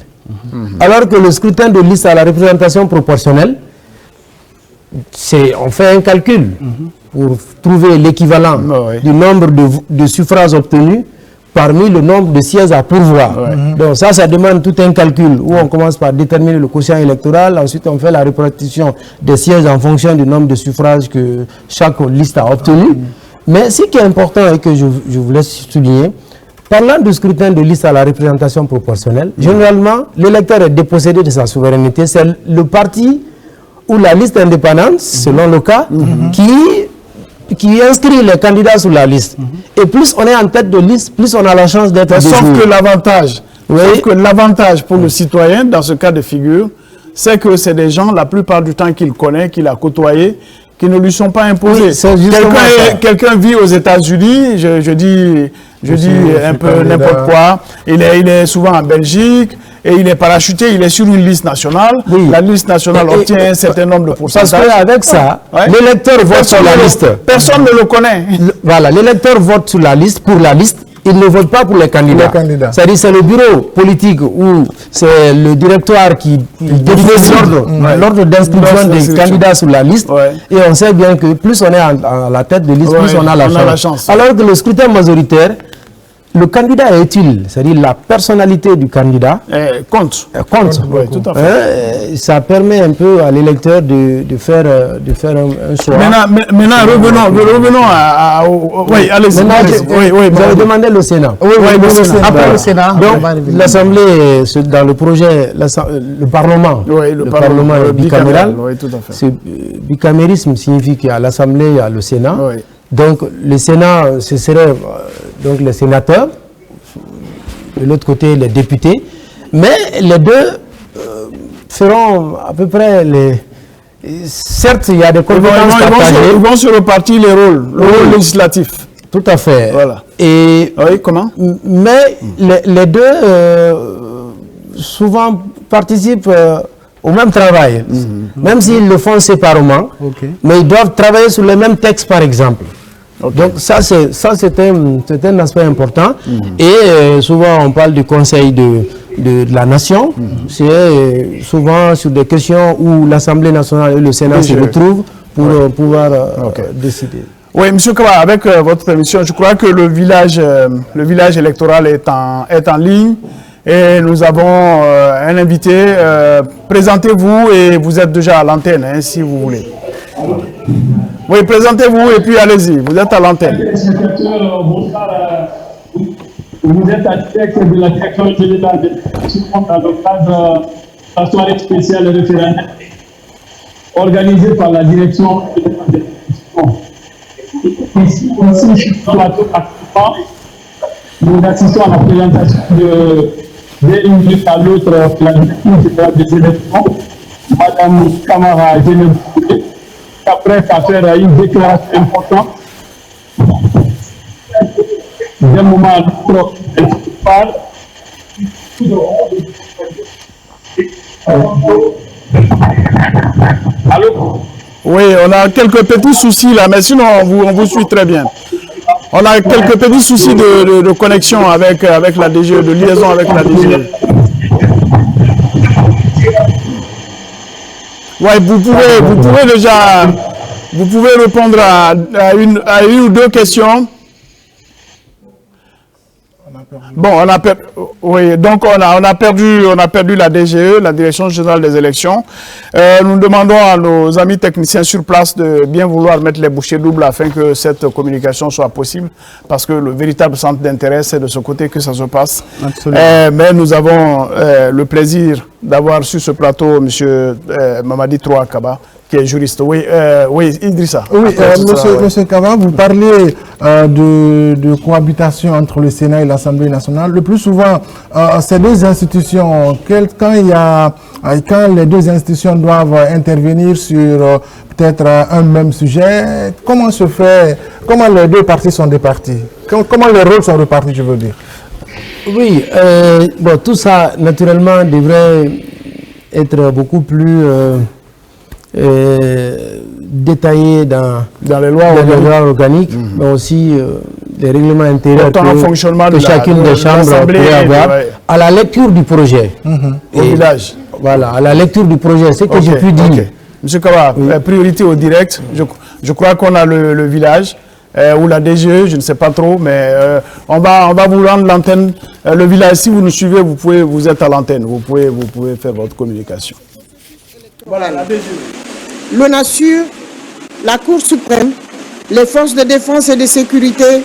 Alors que le scrutin de liste à la représentation proportionnelle, on fait un calcul pour trouver l'équivalent du nombre de suffrages obtenus parmi le nombre de sièges à pourvoir. Donc ça demande tout un calcul où on commence par déterminer le quotient électoral, ensuite on fait la répartition des sièges en fonction du nombre de suffrages que chaque liste a obtenu. Mais ce qui est important et que je voulais souligner, parlant du scrutin de liste à la représentation proportionnelle, généralement l'électeur est dépossédé de sa souveraineté, c'est le parti ou la liste indépendante, selon le cas, qui inscrit les candidats sur la liste. Et plus on est en tête de liste, plus on a la chance d'être Sauf que l'avantage pour le citoyen, dans ce cas de figure, c'est que c'est des gens, la plupart du temps, qu'il connaît, qu'il a côtoyé, qui ne lui sont pas imposés. Quelqu'un vit aux États-Unis, je dis un peu n'importe quoi, il est souvent en Belgique, et il est parachuté, il est sur une liste nationale. La liste nationale obtient un certain nombre de pourcentages. Parce qu'avec ça, l'électeur vote sur la liste. Personne ne le connaît. Voilà, l'électeur vote sur la liste, pour la liste. Il ne vote pas pour les candidats. C'est-à-dire c'est le bureau politique ou c'est le directoire qui définit l'ordre d'inscription des candidats sur la liste. Et on sait bien que plus on est à la tête de liste, plus on a la chance. Alors que le scrutin majoritaire, le candidat est utile, c'est-à-dire la personnalité du candidat compte. Oui, tout à fait. Ça permet un peu à l'électeur de faire un choix. Maintenant revenons à oui, allez-y. Vous avez demandé le Sénat. Après le Sénat, donc l'Assemblée, dans le projet, le Parlement, le Parlement est bicaméral. Ce bicamérisme signifie qu'à l'Assemblée, il y a le Sénat. Donc le Sénat, ce serait donc les sénateurs, de l'autre côté les députés, mais les deux feront à peu près les... Certes, il y a des compétences partagées. Ils vont se repartir les rôles, le rôle législatif. Tout à fait. Voilà. Et, comment? Mais les deux souvent participent au même travail, même s'ils le font séparément, mais ils doivent travailler sur les mêmes textes par exemple. Donc ça c'est un aspect important. Et souvent on parle du Conseil de la Nation. C'est souvent sur des questions où l'Assemblée nationale et le Sénat se retrouvent pour pouvoir décider. Oui, M. Kaba, avec votre permission, je crois que le village électoral est en ligne. Et nous avons un invité. Présentez-vous et vous êtes déjà à l'antenne, hein, si vous voulez. Oui, présentez-vous et puis allez-y, vous êtes à l'antenne. Bonsoir. Vous êtes architecte de la direction générale de l'éducation dans le cadre de la soirée spéciale référendaire organisée par la direction générale de l'éducation. Ici, sur la tour actuellement, nous assistons à la présentation d'une minute à l'autre la direction générale des élections, Madame Camara Geneviève. Après faire une déclaration importante, d'un moment à l'autre, elle parle. Allô? Oui, on a quelques petits soucis là, mais sinon on vous suit très bien. On a quelques petits soucis de connexion avec la DGE, de liaison avec la DGE. Ouais, vous pouvez répondre à une ou deux questions. Bon, donc on a perdu la DGE, la Direction Générale des Élections. Nous demandons à nos amis techniciens sur place de bien vouloir mettre les bouchées doubles afin que cette communication soit possible, parce que le véritable centre d'intérêt, c'est de ce côté que ça se passe. Mais nous avons le plaisir d'avoir sur ce plateau M. Mamadi Troa Kaba, qui est juriste. Oui, Idrissa. Oui, monsieur Kaba, vous parlez de cohabitation entre le Sénat et l'Assemblée nationale. Le plus souvent, ces deux institutions, quand les deux institutions doivent intervenir sur peut-être un même sujet, comment les deux parties sont départies? Comment les rôles sont répartis, je veux dire? Oui, tout ça, naturellement, devrait être beaucoup plus détaillées dans les lois organiques, mais aussi les règlements intérieurs que chacune des chambres pourrait avoir à la lecture du projet. Au village. Voilà, à la lecture du projet, c'est ce que j'ai pu dire. Monsieur Kaba, priorité au direct. Je crois qu'on a le village ou la DGE, je ne sais pas trop, mais on va vous rendre l'antenne. Le village, si vous nous suivez, vous êtes à l'antenne. Vous pouvez faire votre communication. Voilà, la DGE. L'ONASUR, la Cour suprême, les forces de défense et de sécurité,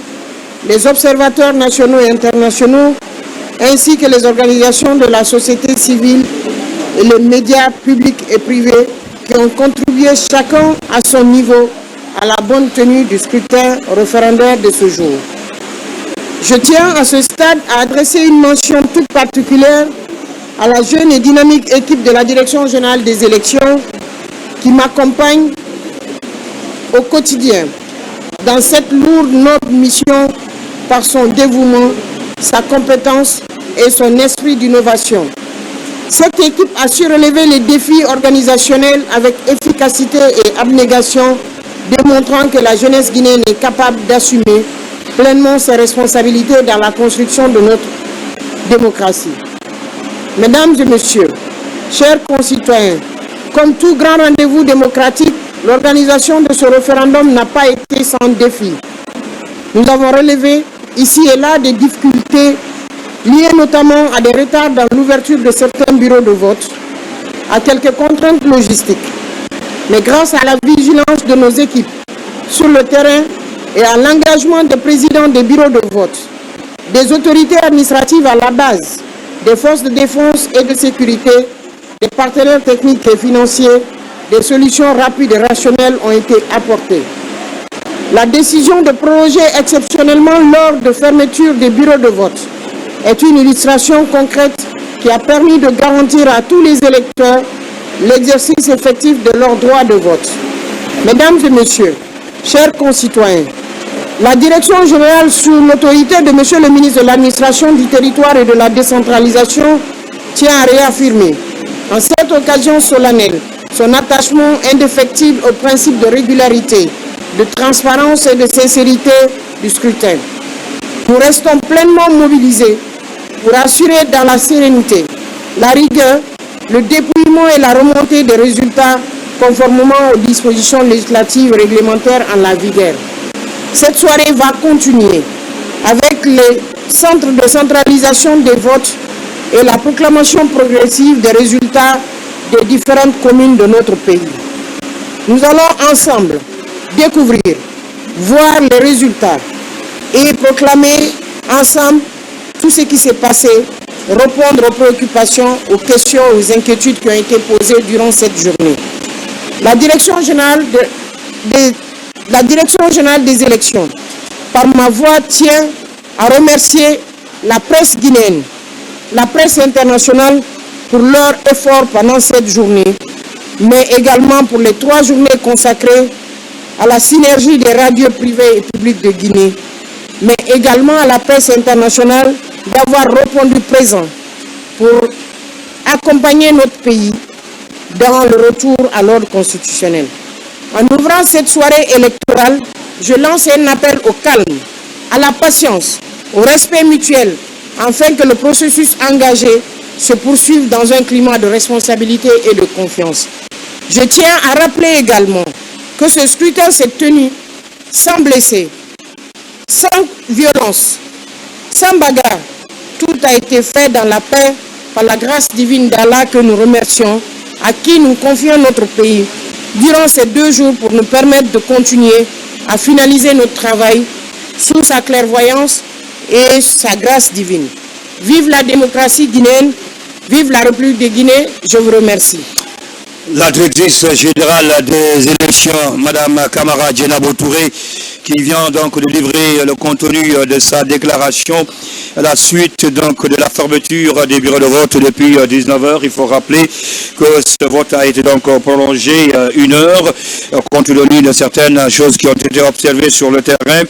les observateurs nationaux et internationaux, ainsi que les organisations de la société civile et les médias publics et privés qui ont contribué chacun à son niveau à la bonne tenue du scrutin référendaire de ce jour. Je tiens à ce stade à adresser une mention toute particulière à la jeune et dynamique équipe de la Direction générale des élections qui m'accompagne au quotidien dans cette lourde noble mission par son dévouement, sa compétence et son esprit d'innovation. Cette équipe a su relever les défis organisationnels avec efficacité et abnégation, démontrant que la jeunesse guinéenne est capable d'assumer pleinement ses responsabilités dans la construction de notre démocratie. Mesdames et messieurs, chers concitoyens, comme tout grand rendez-vous démocratique, l'organisation de ce référendum n'a pas été sans défi. Nous avons relevé ici et là des difficultés liées notamment à des retards dans l'ouverture de certains bureaux de vote, à quelques contraintes logistiques. Mais grâce à la vigilance de nos équipes sur le terrain et à l'engagement des présidents des bureaux de vote, des autorités administratives à la base, des forces de défense et de sécurité, des partenaires techniques et financiers, des solutions rapides et rationnelles ont été apportées. La décision de proroger exceptionnellement l'heure de fermeture des bureaux de vote est une illustration concrète qui a permis de garantir à tous les électeurs l'exercice effectif de leur droit de vote. Mesdames et messieurs, chers concitoyens, la Direction générale sous l'autorité de Monsieur le ministre de l'Administration du territoire et de la décentralisation tient à réaffirmer en cette occasion solennelle son attachement indéfectible au principe de régularité, de transparence et de sincérité du scrutin. Nous restons pleinement mobilisés pour assurer dans la sérénité, la rigueur, le dépouillement et la remontée des résultats conformément aux dispositions législatives et réglementaires en la vigueur. Cette soirée va continuer avec les centres de centralisation des votes et la proclamation progressive des résultats des différentes communes de notre pays. Nous allons ensemble découvrir, voir les résultats et proclamer ensemble tout ce qui s'est passé, répondre aux préoccupations, aux questions, aux inquiétudes qui ont été posées durant cette journée. La Direction générale des élections, par ma voix, tient à remercier la presse guinéenne, la presse internationale pour leur effort pendant cette journée, mais également pour les 3 journées consacrées à la synergie des radios privées et publiques de Guinée, mais également à la presse internationale d'avoir répondu présent pour accompagner notre pays dans le retour à l'ordre constitutionnel. En ouvrant cette soirée électorale, je lance un appel au calme, à la patience, au respect mutuel, afin que le processus engagé se poursuive dans un climat de responsabilité et de confiance. Je tiens à rappeler également que ce scrutin s'est tenu sans blessés, sans violence, sans bagarre. Tout a été fait dans la paix par la grâce divine d'Allah que nous remercions, à qui nous confions notre pays durant ces 2 jours pour nous permettre de continuer à finaliser notre travail sous sa clairvoyance et sa grâce divine. Vive la démocratie guinéenne, vive la République de Guinée, je vous remercie. La directrice générale des élections, Madame Kamara Djenabo Touré, qui vient donc de livrer le contenu de sa déclaration à la suite donc de la fermeture des bureaux de vote depuis 19h. Il faut rappeler que ce vote a été donc prolongé 1 heure, compte tenu de certaines choses qui ont été observées sur le terrain.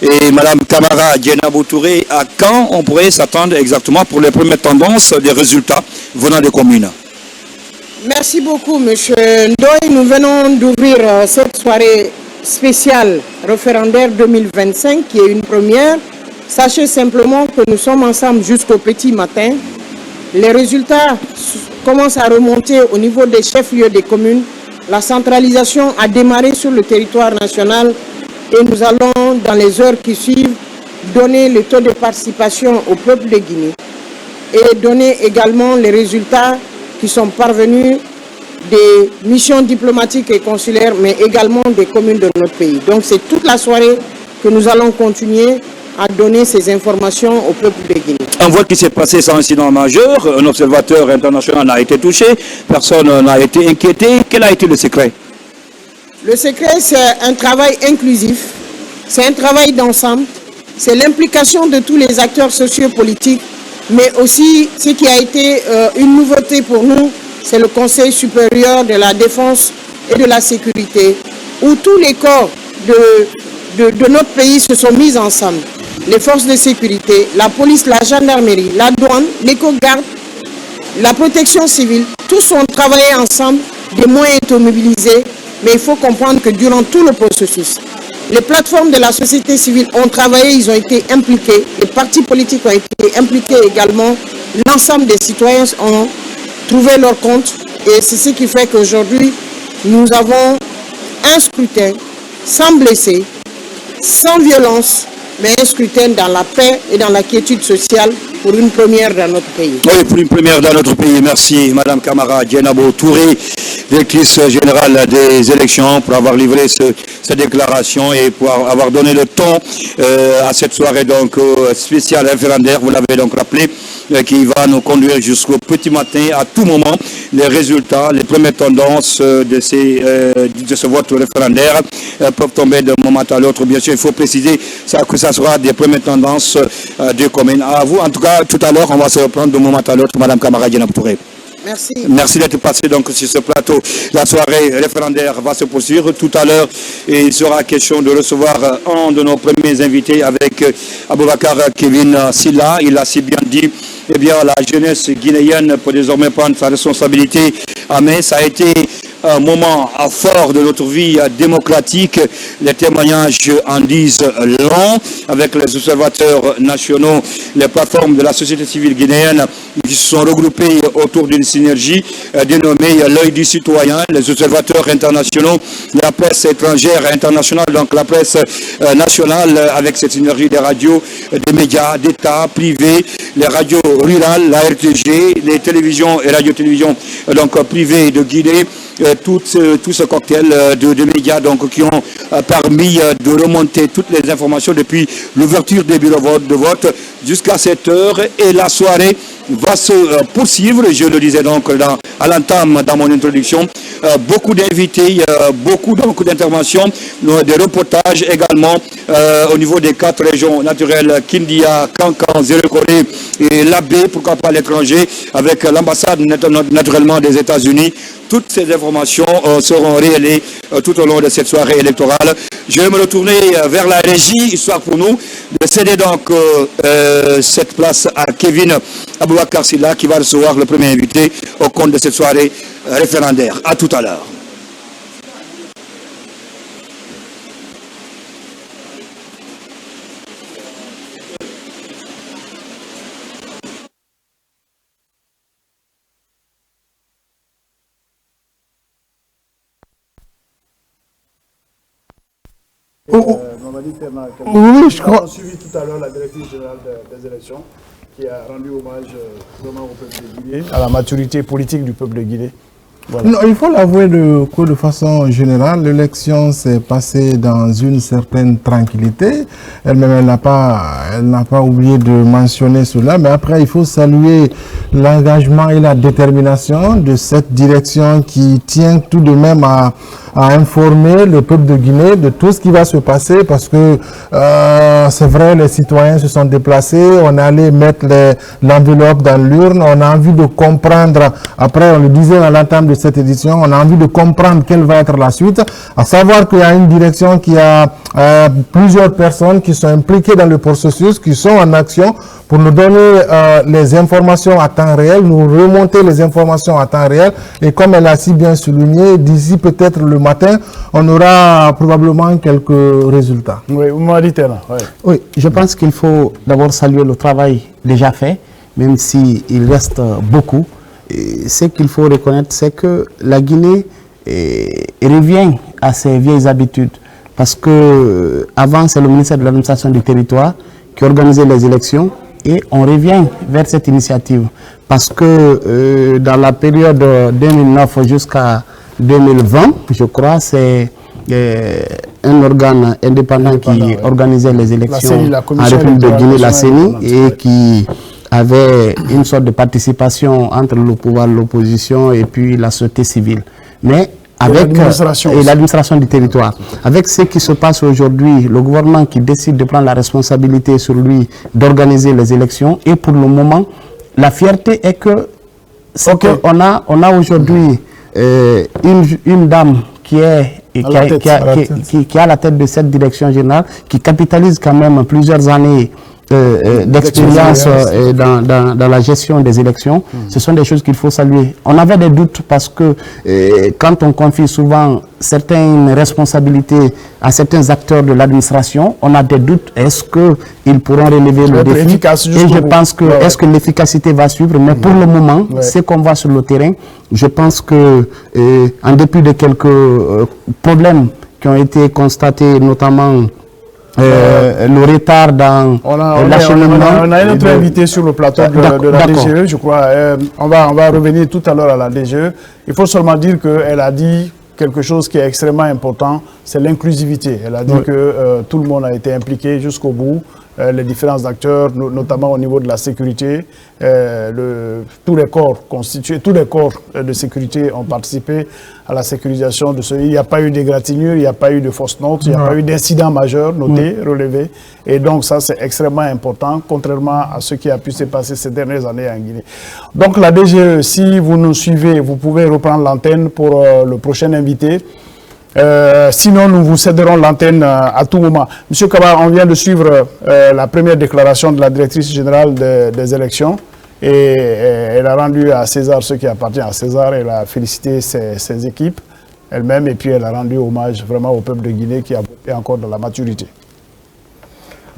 Et Madame Kamara Djenabo Touré, à quand on pourrait s'attendre exactement pour les premières tendances des résultats venant des communes? Merci beaucoup, M. Ndoye. Nous venons d'ouvrir cette soirée spéciale référendaire 2025, qui est une première. Sachez simplement que nous sommes ensemble jusqu'au petit matin. Les résultats commencent à remonter au niveau des chefs-lieux des communes. La centralisation a démarré sur le territoire national et nous allons, dans les heures qui suivent, donner le taux de participation au peuple de Guinée et donner également les résultats qui sont parvenus des missions diplomatiques et consulaires, mais également des communes de notre pays. Donc c'est toute la soirée que nous allons continuer à donner ces informations au peuple de Guinée. Un vote qui s'est passé sans incident majeur, un observateur international n'a été touché, personne n'a été inquiété. Quel a été le secret? Le secret, c'est un travail inclusif, c'est un travail d'ensemble, c'est l'implication de tous les acteurs sociopolitiques, mais aussi ce qui a été une nouveauté pour nous, c'est le Conseil supérieur de la défense et de la sécurité, où tous les corps de notre pays se sont mis ensemble. Les forces de sécurité, la police, la gendarmerie, la douane, l'éco-garde, la protection civile, tous ont travaillé ensemble, des moyens étaient mobilisés, mais il faut comprendre que durant tout le processus, les plateformes de la société civile ont travaillé, ils ont été impliqués, les partis politiques ont été impliqués également, l'ensemble des citoyens ont trouvé leur compte et c'est ce qui fait qu'aujourd'hui, nous avons un scrutin sans blessés, sans violence, mais un scrutin dans la paix et dans la quiétude sociale pour une première dans notre pays. Oui, pour une première dans notre pays. Merci, Madame Kamara Djenabo Touré, directrice générale des élections, pour avoir livré cette déclaration et pour avoir donné le ton à cette soirée donc spéciale référendaire, vous l'avez donc rappelé, qui va nous conduire jusqu'au petit matin. À tout moment, les résultats, les premières tendances de ce vote référendaire peuvent tomber d'un moment à l'autre. Bien sûr, il faut préciser que ça sera des premières tendances de communes. À vous, en tout cas, tout à l'heure, on va se reprendre d'un moment à l'autre, Madame Kamara Djenabo Touré. Merci. Merci d'être passé donc sur ce plateau. La soirée référendaire va se poursuivre. Tout à l'heure, il sera question de recevoir un de nos premiers invités avec Aboubacar Kevin Silla. Il a si bien dit, eh bien, la jeunesse guinéenne peut désormais prendre sa responsabilité à main. Ça a été un moment fort de notre vie démocratique. Les témoignages en disent long, avec les observateurs nationaux, les plateformes de la société civile guinéenne qui se sont regroupées autour d'une synergie dénommée l'œil du citoyen, les observateurs internationaux, la presse étrangère internationale, donc la presse nationale avec cette synergie des radios, des médias, d'État, privés, les radios rurales, la RTG, les télévisions et radio-télévisions donc privées de Guinée. Tout ce cocktail de médias donc, qui ont permis de remonter toutes les informations depuis l'ouverture des bureaux de vote jusqu'à cette heure. Et la soirée va se poursuivre, je le disais donc à l'entame dans mon introduction. Beaucoup d'invités, beaucoup d'interventions, des reportages également au niveau des 4 régions naturelles, Kindia, Kankan, Zérekoré et Labé, pourquoi pas l'étranger, avec l'ambassade naturellement des États-Unis. Toutes ces informations seront révélées tout au long de cette soirée électorale. Je vais me retourner vers la régie, histoire pour nous de céder donc cette place à Kevin Aboubacar Silla, qui va recevoir le premier invité au compte de cette soirée référendaire. À tout à l'heure. Oui, je crois. On a suivi tout à l'heure la directrice générale des élections qui a rendu hommage vraiment au peuple de Guinée, à la maturité politique du peuple de Guinée. Voilà. Non, il faut l'avouer que de façon générale, l'élection s'est passée dans une certaine tranquillité. Elle-même, elle n'a pas oublié de mentionner cela, mais après, il faut saluer l'engagement et la détermination de cette direction qui tient tout de même à informer le peuple de Guinée de tout ce qui va se passer, parce que c'est vrai, les citoyens se sont déplacés, on est allé mettre l'enveloppe dans l'urne, on a envie de comprendre, après on le disait à l'entame de cette édition, on a envie de comprendre quelle va être la suite, à savoir qu'il y a une direction qui a plusieurs personnes qui sont impliquées dans le processus, qui sont en action pour nous donner les informations à temps réel, nous remonter les informations à temps réel. Et comme elle a si bien souligné, d'ici peut-être le matin, on aura probablement quelques résultats. Oui, oui, je pense qu'il faut d'abord saluer le travail déjà fait, même s'il reste beaucoup. Et ce qu'il faut reconnaître, c'est que la Guinée revient à ses vieilles habitudes. Parce que avant, c'est le ministère de l'administration du territoire qui organisait les élections et on revient vers cette initiative. Parce que dans la période 2009 jusqu'à 2020, je crois, c'est un organe indépendant qui organisait les élections en République de Guinée, la CENI, et qui avait une sorte de participation entre le pouvoir, l'opposition et puis la société civile. Mais avec l'administration du territoire. Avec ce qui se passe aujourd'hui, le gouvernement qui décide de prendre la responsabilité sur lui d'organiser les élections, et pour le moment, la fierté est que on a aujourd'hui une dame qui est qui a la tête de cette direction générale, qui capitalise quand même plusieurs années d'expérience dans la gestion des élections. Ce sont des choses qu'il faut saluer. On avait des doutes parce que quand on confie souvent certaines responsabilités à certains acteurs de l'administration, on a des doutes. Est-ce qu'ils pourront relever le défi? Et je pense que est-ce que l'efficacité va suivre? Mais pour le moment, ce qu'on voit sur le terrain, je pense que en dépit de quelques problèmes qui ont été constatés, notamment le retard dans l'acheminement. On a un autre invité sur le plateau de la DGE, je crois. On va revenir tout à l'heure à la DGE. Il faut seulement dire qu'elle a dit quelque chose qui est extrêmement important, c'est l'inclusivité. Elle a dit que tout le monde a été impliqué jusqu'au bout, les différents acteurs, notamment au niveau de la sécurité. Tous les corps de sécurité ont participé à la sécurisation de ce. Il n'y a pas eu d'égratignure, il n'y a pas eu de fausses notes, il n'y a pas eu d'incident majeur noté, relevé. Et donc ça, c'est extrêmement important, contrairement à ce qui a pu se passer ces dernières années en Guinée. Donc la DGE, si vous nous suivez, vous pouvez reprendre l'antenne pour le prochain invité. Sinon, nous vous céderons l'antenne à tout moment. Monsieur Kaba, on vient de suivre la première déclaration de la directrice générale des élections et elle a rendu à César ce qui appartient à César. Elle a félicité ses équipes elle-même et puis elle a rendu hommage vraiment au peuple de Guinée qui est encore dans la maturité.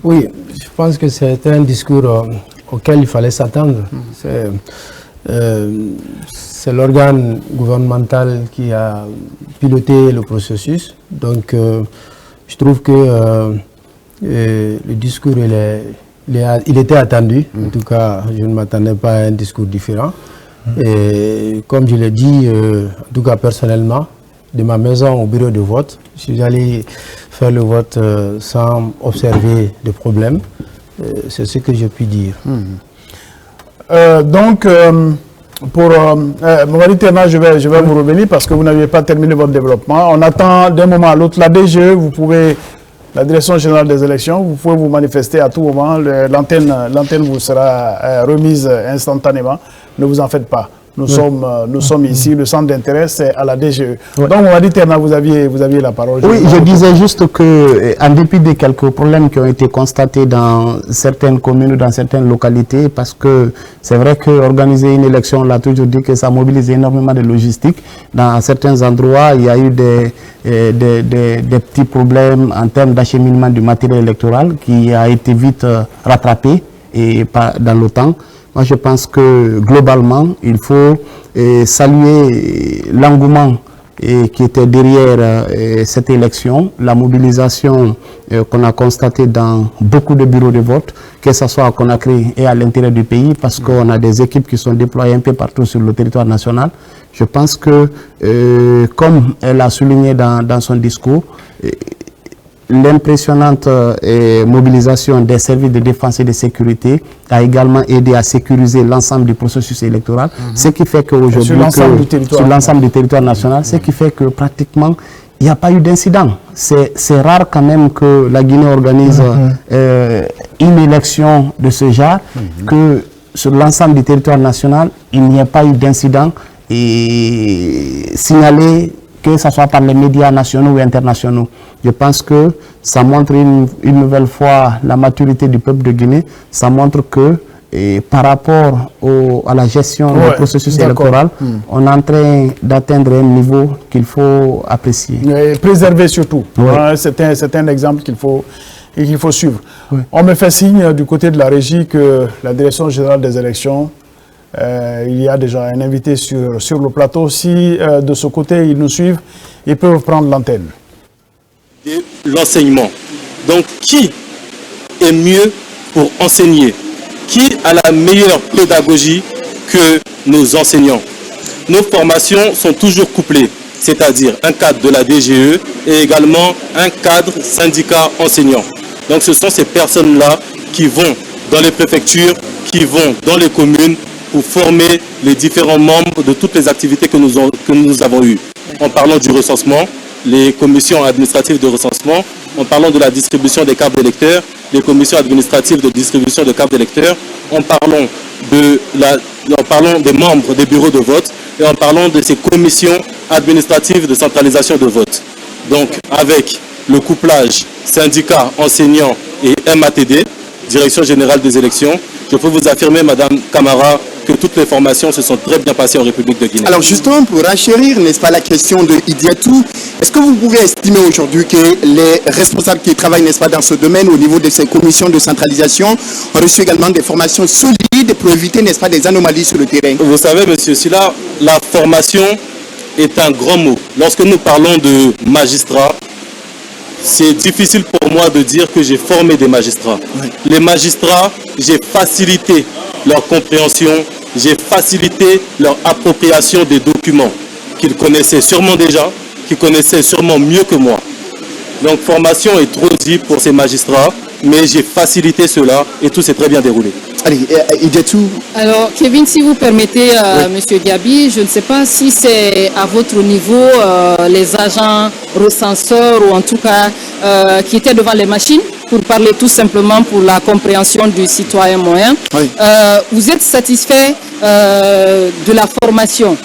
Oui, je pense que c'est un discours auquel il fallait s'attendre. C'est l'organe gouvernemental qui a piloté le processus. Donc, je trouve que le discours, il était attendu. En tout cas, je ne m'attendais pas à un discours différent. Et comme je l'ai dit, en tout cas personnellement, de ma maison au bureau de vote, je suis allé faire le vote sans observer de problème. C'est ce que je puis dire. Pour Mohamed Terna, je vais vous revenir parce que vous n'aviez pas terminé votre développement. On attend d'un moment à l'autre la DGE, la Direction Générale des Élections, vous pouvez vous manifester à tout moment. L'antenne vous sera remise instantanément. Ne vous en faites pas. Nous sommes ici, le centre d'intérêt, c'est à la DGE. Donc, Mohamed Terna, vous aviez la parole. Oui, je disais juste que, en dépit de quelques problèmes qui ont été constatés dans certaines communes, dans certaines localités, parce que c'est vrai qu'organiser une élection, on l'a toujours dit que ça mobilise énormément de logistique. Dans certains endroits, il y a eu des petits problèmes en termes d'acheminement du matériel électoral qui a été vite rattrapé et dans le temps. Moi, je pense que globalement, il faut saluer l'engouement qui était derrière cette élection, la mobilisation qu'on a constatée dans beaucoup de bureaux de vote, que ce soit à Conakry et à l'intérieur du pays, parce qu'on a des équipes qui sont déployées un peu partout sur le territoire national. Je pense que, comme elle a souligné dans son discours, l'impressionnante mobilisation des services de défense et de sécurité a également aidé à sécuriser l'ensemble du processus électoral, ce qui fait qu'aujourd'hui, sur l'ensemble du territoire national, ce qui fait que pratiquement, il n'y a pas eu d'incident. C'est rare quand même que la Guinée organise une élection de ce genre, que sur l'ensemble du territoire national, il n'y ait pas eu d'incident et signalé que ce soit par les médias nationaux ou internationaux. Je pense que ça montre une nouvelle fois la maturité du peuple de Guinée. Ça montre que par rapport à la gestion du processus électoral, on est en train d'atteindre un niveau qu'il faut apprécier. Et préserver surtout. C'est un exemple qu'il faut suivre. On me fait signe du côté de la régie que la Direction générale des élections, il y a déjà un invité sur le plateau. Si de ce côté ils nous suivent, ils peuvent prendre l'antenne. L'enseignement. Donc qui est mieux pour enseigner? Qui a la meilleure pédagogie que nos enseignants? Nos formations sont toujours couplées, c'est-à-dire un cadre de la DGE et également un cadre syndicat enseignant. Donc ce sont ces personnes-là qui vont dans les préfectures, qui vont dans les communes pour former les différents membres de toutes les activités que nous avons eues. En parlant du recensement, les commissions administratives de recensement, en parlant de la distribution des cartes d'électeurs, les commissions administratives de distribution de cartes d'électeurs, en parlant des membres des bureaux de vote et en parlant de ces commissions administratives de centralisation de vote. Donc avec le couplage syndicat, enseignants et MATD, Direction générale des élections, je peux vous affirmer, Madame Camara, que toutes les formations se sont très bien passées en République de Guinée. Alors justement, pour enchérir, n'est-ce pas, la question de Idiatou, est-ce que vous pouvez estimer aujourd'hui que les responsables qui travaillent, n'est-ce pas, dans ce domaine, au niveau de ces commissions de centralisation, ont reçu également des formations solides pour éviter, n'est-ce pas, des anomalies sur le terrain? Vous savez, Monsieur Silla, la formation est un grand mot. Lorsque nous parlons de magistrats, c'est difficile pour moi de dire que j'ai formé des magistrats. Oui. Les magistrats, j'ai facilité leur compréhension, j'ai facilité leur appropriation des documents qu'ils connaissaient sûrement déjà, qu'ils connaissaient sûrement mieux que moi. Donc formation est trop dit pour ces magistrats, mais j'ai facilité cela et tout s'est très bien déroulé. Allez, Idiatou. Alors, Kevin, si vous permettez, Monsieur Gabi, je ne sais pas si c'est à votre niveau les agents recenseurs ou en tout cas qui étaient devant les machines, pour parler tout simplement pour la compréhension du citoyen moyen. Oui. Vous êtes satisfait de la formation,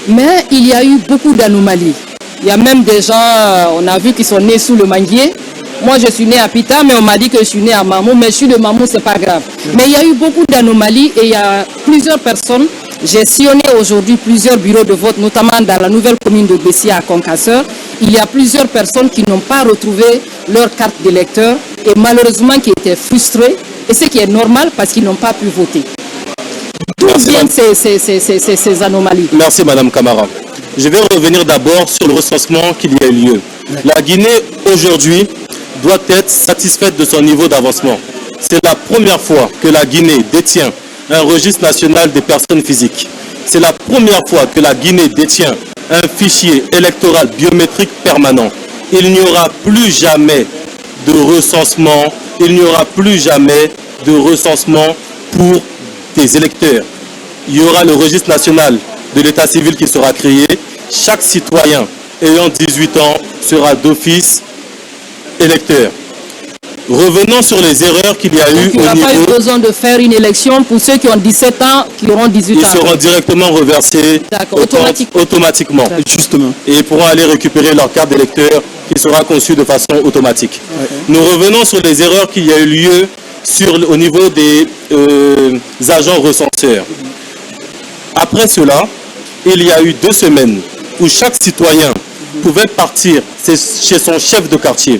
mais il y a eu beaucoup d'anomalies. Il y a même des gens, on a vu, qui sont nés sous le manguier. Moi, je suis né à Pita, mais on m'a dit que je suis né à Mamou, mais je suis de Mamou, c'est pas grave. Mais il y a eu beaucoup d'anomalies et il y a plusieurs personnes. J'ai sillonné aujourd'hui plusieurs bureaux de vote, notamment dans la nouvelle commune de Bessia à Concasseur. Il y a plusieurs personnes qui n'ont pas retrouvé leur carte d'électeur et malheureusement qui étaient frustrés. Et ce qui est normal parce qu'ils n'ont pas pu voter. D'où viennent ces anomalies? Merci, Madame Camara. Je vais revenir d'abord sur le recensement qu'il y a eu lieu. La Guinée, aujourd'hui, doit être satisfaite de son niveau d'avancement. C'est la première fois que la Guinée détient un registre national des personnes physiques. C'est la première fois que la Guinée détient un fichier électoral biométrique permanent. Il n'y aura plus jamais de recensement, il n'y aura plus jamais de recensement pour des électeurs. Il y aura le registre national de l'état civil qui sera créé. Chaque citoyen ayant 18 ans sera d'office électeur. Revenons sur les erreurs qu'il y a eu au niveau... Il n'y a pas eu besoin de faire une élection pour ceux qui ont 17 ans, qui auront 18 ans. Ils seront directement reversés automatiquement. Justement. Et ils pourront aller récupérer leur carte d'électeur qui sera conçue de façon automatique. Ouais. Nous revenons sur les erreurs qu'il y a eu lieu au niveau des agents recenseurs. Après cela, il y a eu 2 semaines où chaque citoyen pouvait partir chez son chef de quartier,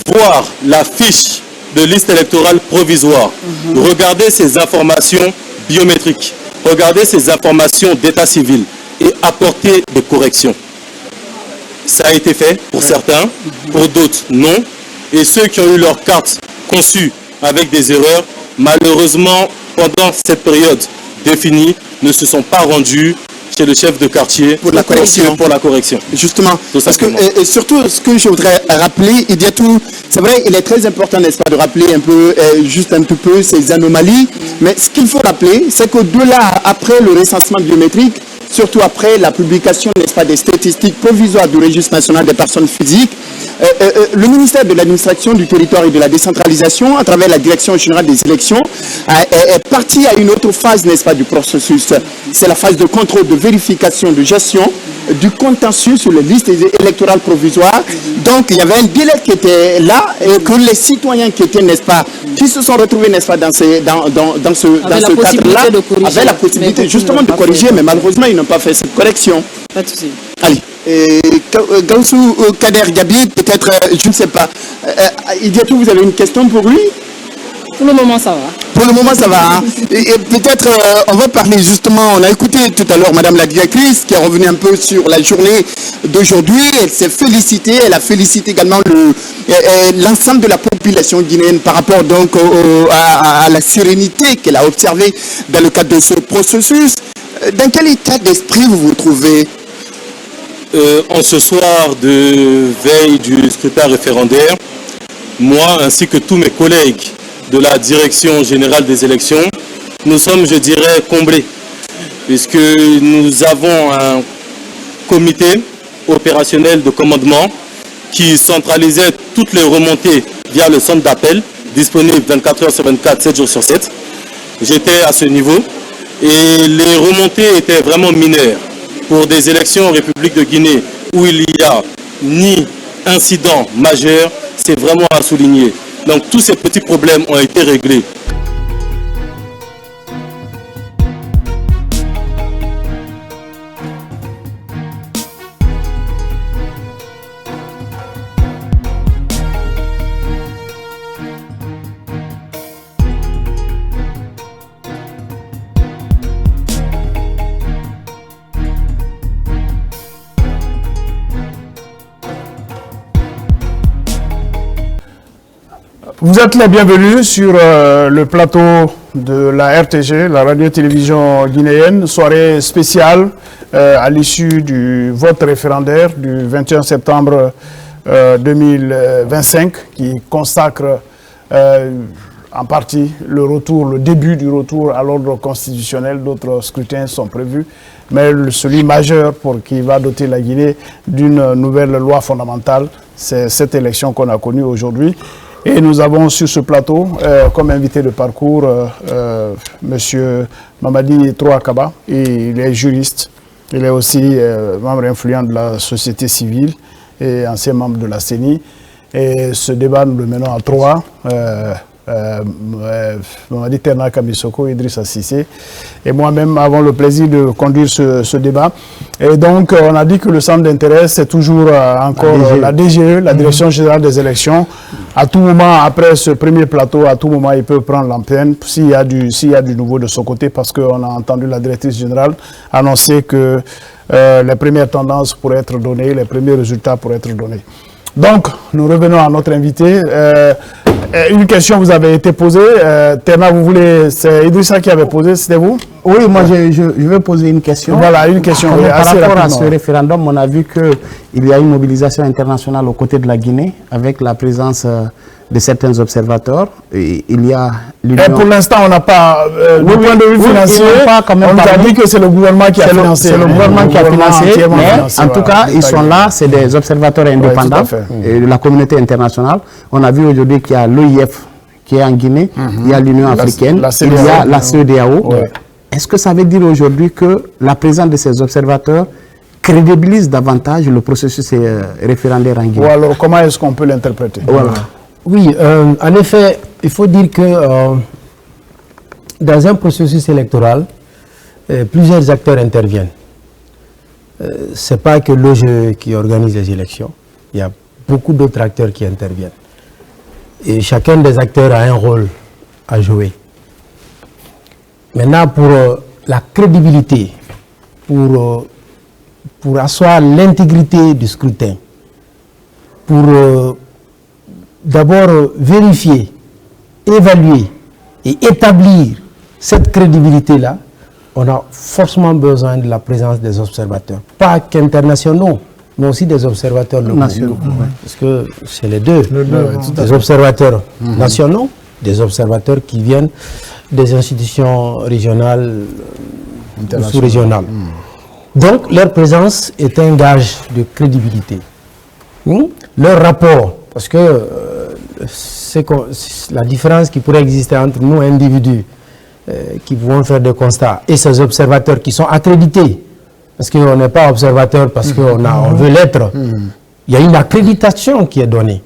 voir la fiche de liste électorale provisoire, regarder ses informations biométriques, regarder ses informations d'état civil et apporter des corrections. Ça a été fait pour certains, pour d'autres non. Et ceux qui ont eu leur carte conçue avec des erreurs, malheureusement, pendant cette période définie, ne se sont pas rendus chez le chef de quartier pour la correction. Justement, parce que et surtout ce que je voudrais rappeler, Idiatou, c'est vrai, il est très important, n'est-ce pas, de rappeler un peu, juste un peu ces anomalies, mais ce qu'il faut rappeler, c'est qu'au-delà, après le recensement biométrique, surtout après la publication, n'est-ce pas, des statistiques provisoires du registre national des personnes physiques, le ministère de l'administration du territoire et de la décentralisation, à travers la direction générale des élections, est parti à une autre phase, n'est-ce pas, du processus. C'est la phase de contrôle, de vérification, de gestion du contentieux sur les listes électorales provisoires. Donc, il y avait un délai qui était là et que les citoyens qui étaient, n'est-ce pas, qui se sont retrouvés, n'est-ce pas, dans ce cadre-là, avaient la possibilité justement de corriger, mais malheureusement, ils n'ont pas fait cette correction. Pas de souci. Allez. Gaussou Kader Gabi, peut-être, je ne sais pas. Idiatou, vous avez une question pour lui? Pour le moment, ça va. Pour le moment, ça va. Hein. Et peut-être, on va parler justement, on a écouté tout à l'heure Madame la directrice qui est revenue un peu sur la journée d'aujourd'hui. Elle s'est félicitée, elle a félicité également l'ensemble de la population guinéenne par rapport donc à la sérénité qu'elle a observée dans le cadre de ce processus. Dans quel état d'esprit vous vous trouvez? En ce soir de veille du scrutin référendaire, moi ainsi que tous mes collègues de la Direction Générale des Élections, nous sommes, je dirais, comblés, puisque nous avons un comité opérationnel de commandement qui centralisait toutes les remontées via le centre d'appel, disponible 24 heures sur 24, 7 jours sur 7. J'étais à ce niveau et les remontées étaient vraiment mineures. Pour des élections en République de Guinée où il n'y a ni incident majeur, c'est vraiment à souligner. Donc tous ces petits problèmes ont été réglés. Vous êtes les bienvenus sur le plateau de la RTG, la radio-télévision guinéenne, soirée spéciale à l'issue du vote référendaire du 21 septembre 2025 qui consacre en partie le début du retour à l'ordre constitutionnel. D'autres scrutins sont prévus, mais celui majeur qui va doter la Guinée d'une nouvelle loi fondamentale, c'est cette élection qu'on a connue aujourd'hui. Et nous avons sur ce plateau, comme invité de parcours, M. Mamadi Troakaba. Il est juriste, il est aussi membre influent de la société civile et ancien membre de la CENI. Et ce débat, nous le menons à trois. Mamadi Terna Kamisoko, Idrissa Cissé et moi-même avons le plaisir de conduire ce débat. Et donc, on a dit que le centre d'intérêt, c'est toujours encore la DGE, la Direction Générale des Élections. À tout moment, après ce premier plateau, à tout moment, il peut prendre l'antenne s'il y a du nouveau de son côté, parce qu'on a entendu la directrice générale annoncer que les premières tendances pourraient être données, les premiers résultats pourraient être donnés. Donc, nous revenons à notre invité. Une question vous avez été posée. Théma, vous voulez... C'est Idrissa qui avait posé, c'était vous? Oui, moi je vais poser une question. Voilà, une question. Oui, par rapport à ce référendum, on a vu qu'il y a une mobilisation internationale aux côtés de la Guinée avec la présence de certains observateurs. Et il y a pour l'instant, on n'a pas... du point de vue financier, on nous a dit que c'est le gouvernement qui a financé. C'est le gouvernement qui a financé, mais en tout cas, ils sont là, c'est des observateurs indépendants de la communauté internationale. On a vu aujourd'hui qu'il y a l'OIF qui est en Guinée, il y a l'Union africaine, il y a la CEDEAO. Est-ce que ça veut dire aujourd'hui que la présence de ces observateurs crédibilise davantage le processus référendaire en Guinée? Ou alors, comment est-ce qu'on peut l'interpréter? Voilà. Oui, en effet, il faut dire que dans un processus électoral, plusieurs acteurs interviennent. Ce n'est pas que l'OGE qui organise les élections, il y a beaucoup d'autres acteurs qui interviennent. Et chacun des acteurs a un rôle à jouer. Maintenant, pour la crédibilité, pour asseoir l'intégrité du scrutin, pour d'abord vérifier, évaluer et établir cette crédibilité-là, on a forcément besoin de la présence des observateurs. Pas qu'internationaux, mais aussi des observateurs nationaux. Parce que c'est les deux. Des observateurs nationaux, des observateurs qui viennent des institutions régionales ou sous-régionales. Donc, leur présence est un gage de crédibilité. leur rapport, parce que c'est la différence qui pourrait exister entre nous, individus, qui vont faire des constats, et ces observateurs qui sont accrédités, parce qu'on n'est pas observateur parce qu'on veut l'être. Il y a une accréditation qui est donnée.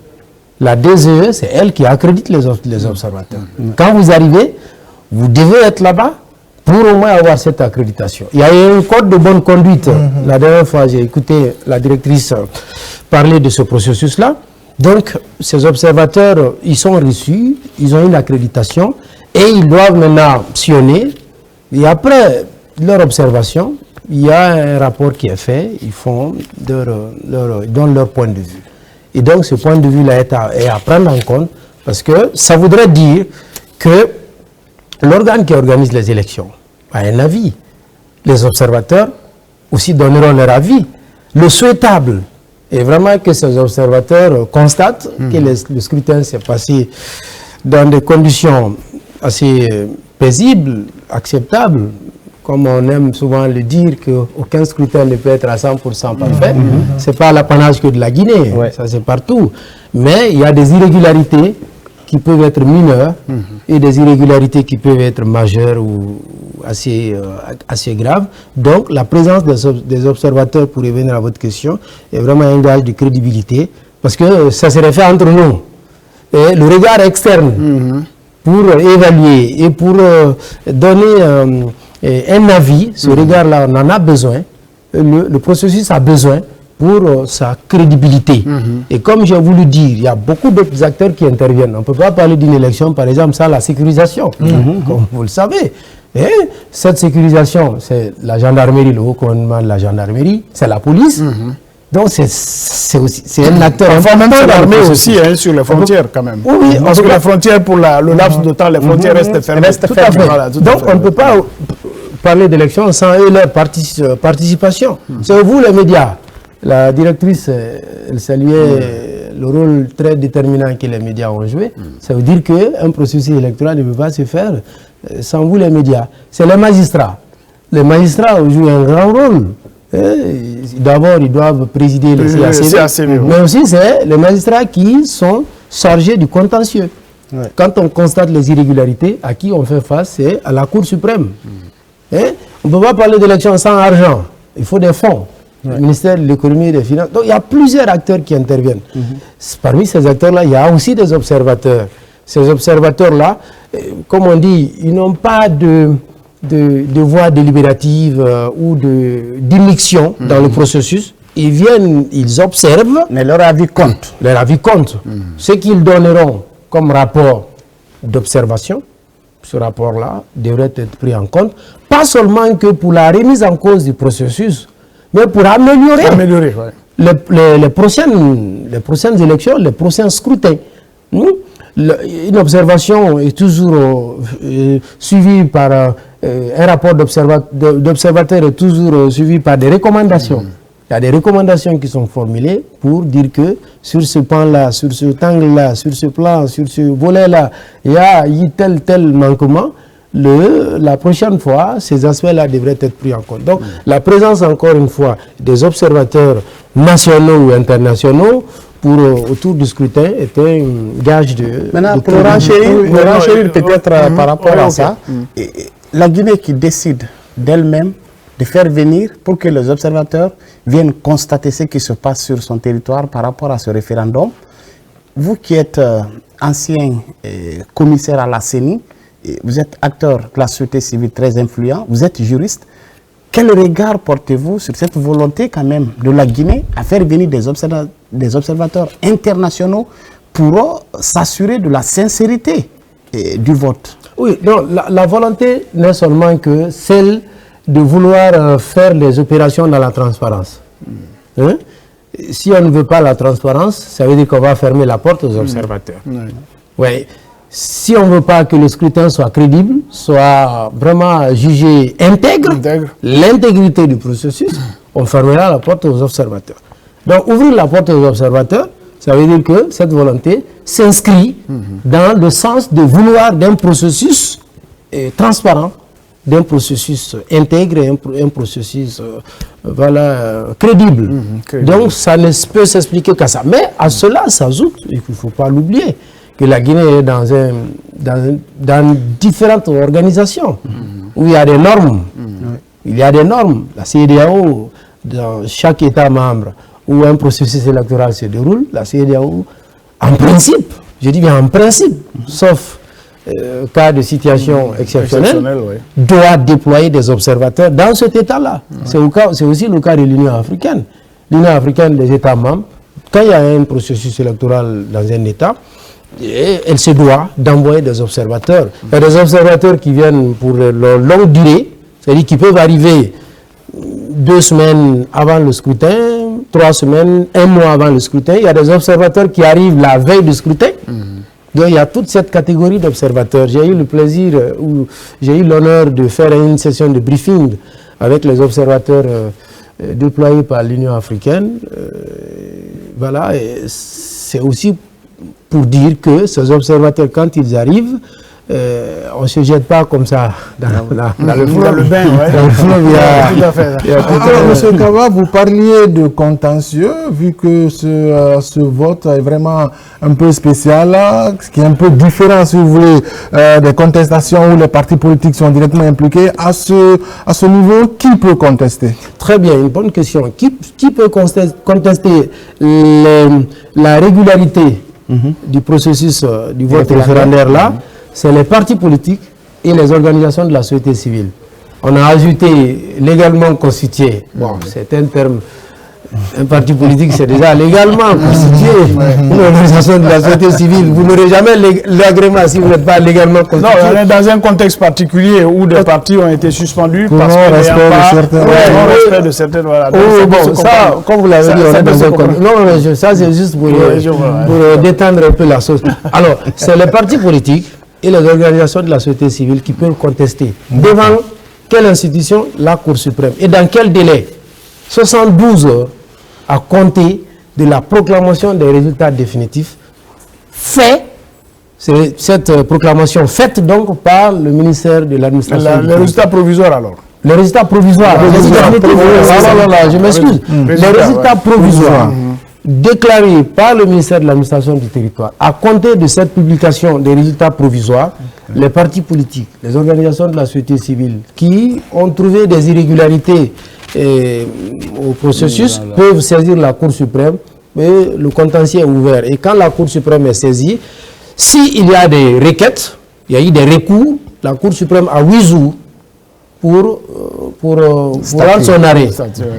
La DGE, c'est elle qui accrédite les observateurs. Quand vous arrivez, vous devez être là-bas pour au moins avoir cette accréditation. Il y a un code de bonne conduite. La dernière fois, j'ai écouté la directrice parler de ce processus-là. Donc, ces observateurs, ils sont reçus, ils ont une accréditation et ils doivent maintenant sillonner. Et après leur observation, il y a un rapport qui est fait, ils font ils donnent leur point de vue. Et donc, ce point de vue-là est à prendre en compte parce que ça voudrait dire que l'organe qui organise les élections a un avis. Les observateurs aussi donneront leur avis. Le souhaitable est vraiment que ces observateurs constatent que le scrutin s'est passé dans des conditions assez paisibles, acceptables, comme on aime souvent le dire, qu'aucun scrutin ne peut être à 100% parfait. Ce n'est pas l'apanage que de la Guinée, ça c'est partout. Mais il y a des irrégularités qui peuvent être mineures et des irrégularités qui peuvent être majeures ou assez graves. Donc la présence des observateurs, pour revenir à votre question, est vraiment un gage de crédibilité parce que ça serait fait entre nous. Et le regard externe pour évaluer et pour donner un avis, ce regard-là, on en a besoin. Le processus a besoin pour sa crédibilité. Et comme j'ai voulu dire, il y a beaucoup d'autres acteurs qui interviennent. On ne peut pas parler d'une élection, par exemple, sans la sécurisation, comme vous le savez. Et cette sécurisation, c'est la gendarmerie, le haut commandement de la gendarmerie, c'est la police. Donc c'est un acteur. Enfin, même l'armée aussi, sur les frontières quand même. Oui, parce que les frontières, pour le laps de temps, les frontières restent fermées. Tout à fait. Voilà, donc on ne peut pas parler d'élection sans eux, leur participation. C'est vous les médias. La directrice, elle saluait le rôle très déterminant que les médias ont joué. Ça veut dire qu'un processus électoral ne peut pas se faire sans vous les médias. C'est les magistrats. Les magistrats jouent un grand rôle. D'abord, ils doivent présider le CACV, mais aussi c'est les magistrats qui sont chargés du contentieux. Quand on constate les irrégularités, à qui on fait face, c'est à la Cour suprême. On ne peut pas parler d'élection sans argent. Il faut des fonds. Le ministère de l'économie et des finances. Donc il y a plusieurs acteurs qui interviennent. Parmi ces acteurs-là, il y a aussi des observateurs. Ces observateurs-là, comme on dit, ils n'ont pas de voie délibérative ou d'immixtion dans le processus. Ils viennent, ils observent. Mais leur avis compte. Leur avis compte. Ce qu'ils donneront comme rapport d'observation, ce rapport-là devrait être pris en compte, pas seulement que pour la remise en cause du processus, mais pour améliorer les prochaines élections, les prochains scrutins. Une observation est toujours suivie par un rapport d'observateur est toujours suivi par des recommandations. Il y a des recommandations qui sont formulées pour dire que sur ce pan-là, sur ce angle-là, sur ce plan, sur ce volet-là, il y a eu tel manquement. La prochaine fois, ces aspects-là devraient être pris en compte. Donc, la présence, encore une fois, des observateurs nationaux ou internationaux autour du scrutin est un gage de... Maintenant, pour renchérir peut-être par rapport à ça, la Guinée qui décide d'elle-même de faire venir pour que les observateurs viennent constater ce qui se passe sur son territoire par rapport à ce référendum. Vous qui êtes ancien commissaire à la CENI, vous êtes acteur de la société civile très influent, vous êtes juriste. Quel regard portez-vous sur cette volonté quand même de la Guinée à faire venir des observateurs internationaux pour s'assurer de la sincérité du vote? Oui, donc la volonté n'est seulement que celle de vouloir faire les opérations dans la transparence. Si on ne veut pas la transparence, ça veut dire qu'on va fermer la porte aux observateurs. Ouais. Si on ne veut pas que le scrutin soit crédible, soit vraiment jugé intègre, l'intégrité du processus, on fermera la porte aux observateurs. Donc ouvrir la porte aux observateurs, ça veut dire que cette volonté s'inscrit dans le sens de vouloir d'un processus transparent d'un processus intègre et un processus crédible. Donc ça ne peut s'expliquer qu'à ça. Mais à cela s'ajoute, il ne faut pas l'oublier, que la Guinée est dans différentes organisations où il y a des normes. Il y a des normes. La CEDEAO, dans chaque État membre où un processus électoral se déroule, la CEDEAO, en principe, je dis bien en principe, sauf cas de situation exceptionnelle, doit déployer des observateurs dans cet État-là. C'est aussi le cas de l'Union africaine. L'Union africaine, les États membres, quand il y a un processus électoral dans un État, elle se doit d'envoyer des observateurs. Il y a des observateurs qui viennent pour leur longue durée, c'est-à-dire qui peuvent arriver 2 semaines avant le scrutin, 3 semaines, 1 mois avant le scrutin. Il y a des observateurs qui arrivent la veille du scrutin. Donc il y a toute cette catégorie d'observateurs. J'ai eu le plaisir, j'ai eu l'honneur de faire une session de briefing avec les observateurs déployés par l'Union africaine. Voilà, c'est aussi pour dire que ces observateurs, quand ils arrivent, on ne se jette pas comme ça dans le fleuve. Dans le bain, Monsieur Kaba, vous parliez de contentieux, vu que ce vote est vraiment un peu spécial, qui est un peu différent, si vous voulez, des contestations où les partis politiques sont directement impliqués. À ce niveau, qui peut contester? Très bien, une bonne question. Qui peut contester la régularité du processus du vote référendaire là? C'est les partis politiques et les organisations de la société civile. On a ajouté légalement constitué. Bon, c'est un terme. Un parti politique, c'est déjà légalement constitué. Une organisation de la société civile, vous n'aurez jamais l'agrément si vous n'êtes pas légalement constitué. Non, on est dans un contexte particulier où des partis ont été suspendus parce qu'il n'y a pas respect de certaines... Voilà. Bon, ça, comme vous l'avez dit, on est dans un contexte. Non, mais ça c'est juste pour détendre un peu la sauce. Alors, c'est les partis politiques et les organisations de la société civile qui peuvent contester. Devant quelle institution? La Cour suprême. Et dans quel délai? 72 heures à compter de la proclamation des résultats définitifs. C'est cette proclamation faite donc par le ministère de l'administration. Les résultats provisoires alors? Les résultats provisoires. Je m'excuse. Les résultats provisoires. Déclaré par le ministère de l'administration du territoire, à compter de cette publication des résultats provisoires, les partis politiques, les organisations de la société civile qui ont trouvé des irrégularités au processus peuvent saisir la Cour suprême, mais le contentieux est ouvert. Et quand la Cour suprême est saisie, s'il y a des requêtes, il y a eu des recours, la Cour suprême a 8 jours pour rendre son arrêt.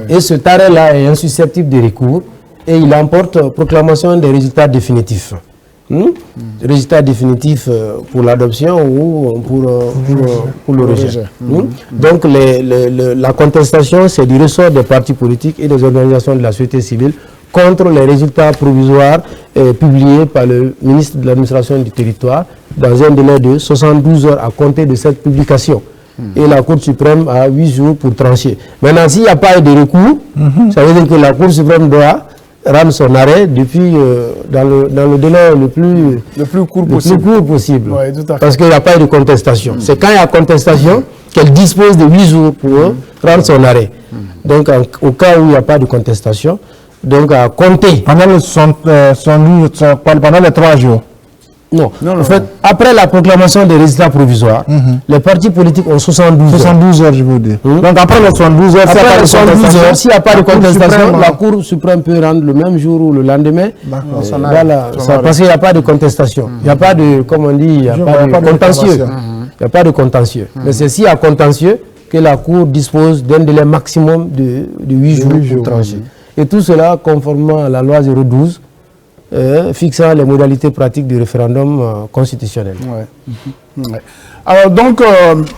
Et cet arrêt-là est insusceptible de recours. Et il emporte proclamation des résultats définitifs. Résultats définitifs pour l'adoption ou pour le rejet. Donc la contestation, c'est du ressort des partis politiques et des organisations de la société civile contre les résultats provisoires publiés par le ministre de l'administration du territoire dans un délai de 72 heures à compter de cette publication. Et la Cour suprême a 8 jours pour trancher. Maintenant, s'il n'y a pas eu de recours, ça veut dire que la Cour suprême doit rendre son arrêt depuis dans le délai le plus court possible. Ouais, tout à fait. Parce qu'il n'y a pas eu de contestation. C'est quand il y a contestation qu'elle dispose de 8 jours pour rendre son arrêt. Donc au cas où il n'y a pas de contestation, donc à compter. Pendant les 3 jours. Non. En fait, après la proclamation des résultats provisoires, les partis politiques ont 72 heures, je vous dis. Donc après les 72 heures, s'il n'y a pas de contestation, la Cour suprême peut rendre le même jour ou le lendemain. Voilà, parce qu'il n'y a pas de contestation. Il n'y a pas de, comme on dit, il n'y a pas de contentieux. Il n'y a pas de contentieux. Mais c'est s'il y a contentieux que la Cour dispose d'un délai maximum de 8 jours pour trancher. Et tout cela conformément à la loi 012. Fixant les modalités pratiques du référendum constitutionnel. Alors donc,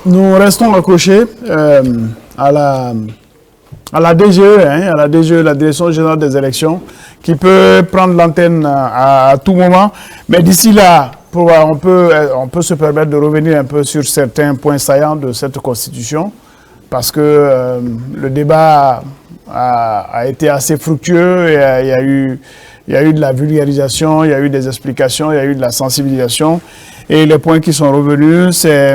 nous restons accrochés à la DGE, la Direction Générale des Élections, qui peut prendre l'antenne à tout moment. Mais d'ici là, on peut se permettre de revenir un peu sur certains points saillants de cette Constitution, parce que le débat a été assez fructueux et il y a eu de la vulgarisation, il y a eu des explications, il y a eu de la sensibilisation. Et les points qui sont revenus, c'est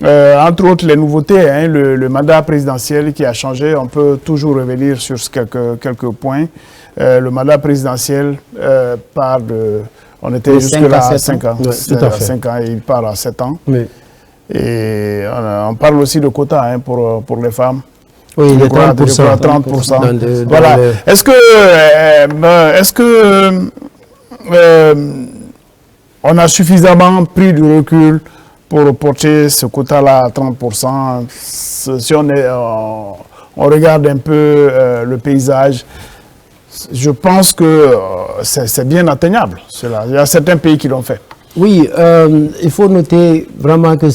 Entre autres, les nouveautés, hein, le mandat présidentiel qui a changé, on peut toujours revenir sur quelques points. Le mandat présidentiel part de... On était jusque-là à 5 ans. Oui, tout à fait. 5 ans, et il part à 7 ans. Oui. Et on parle aussi de quotas hein, pour les femmes. Oui, les 30%. 30%. Voilà. Est-ce que on a suffisamment pris du recul pour porter ce quota-là à 30%? Si on regarde un peu le paysage, je pense que c'est bien atteignable. Il y a certains pays qui l'ont fait. Oui, il faut noter vraiment que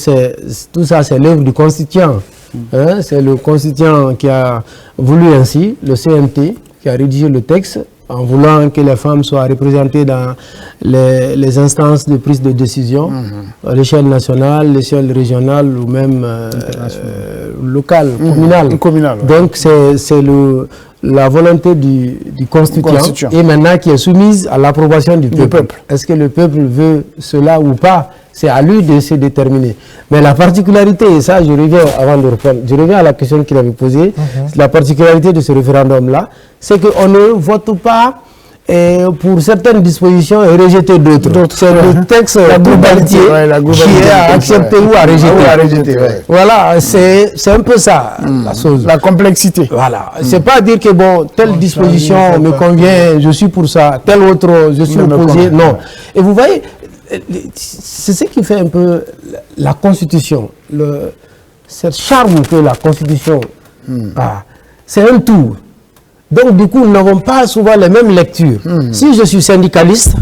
tout ça, c'est l'œuvre du constituant. Hein, c'est le constituant qui a voulu ainsi, le CNT, qui a rédigé le texte en voulant que les femmes soient représentées dans les instances de prise de décision à l'échelle nationale, l'échelle régionale ou même locale, communale. Donc c'est la volonté du constituant et maintenant qui est soumise à l'approbation du peuple. Est-ce que le peuple veut cela ou pas? C'est à lui de se déterminer. Mais la particularité, et ça je reviens avant de reprendre, je reviens à la question qu'il avait posée, la particularité de ce référendum-là, c'est qu'on ne vote pas pour certaines dispositions et rejeter d'autres. C'est le texte la globalité qui est à accepter ou à rejeter. Voilà, c'est un peu ça la chose. La complexité. Voilà, c'est pas dire que bon, telle disposition me convient, je suis pour ça, telle autre, je suis opposé, non. Et vous voyez, c'est ce qui fait un peu la Constitution, ce charme que la Constitution a. C'est un tout. Donc du coup, nous n'avons pas souvent les mêmes lectures. Si je suis syndicaliste,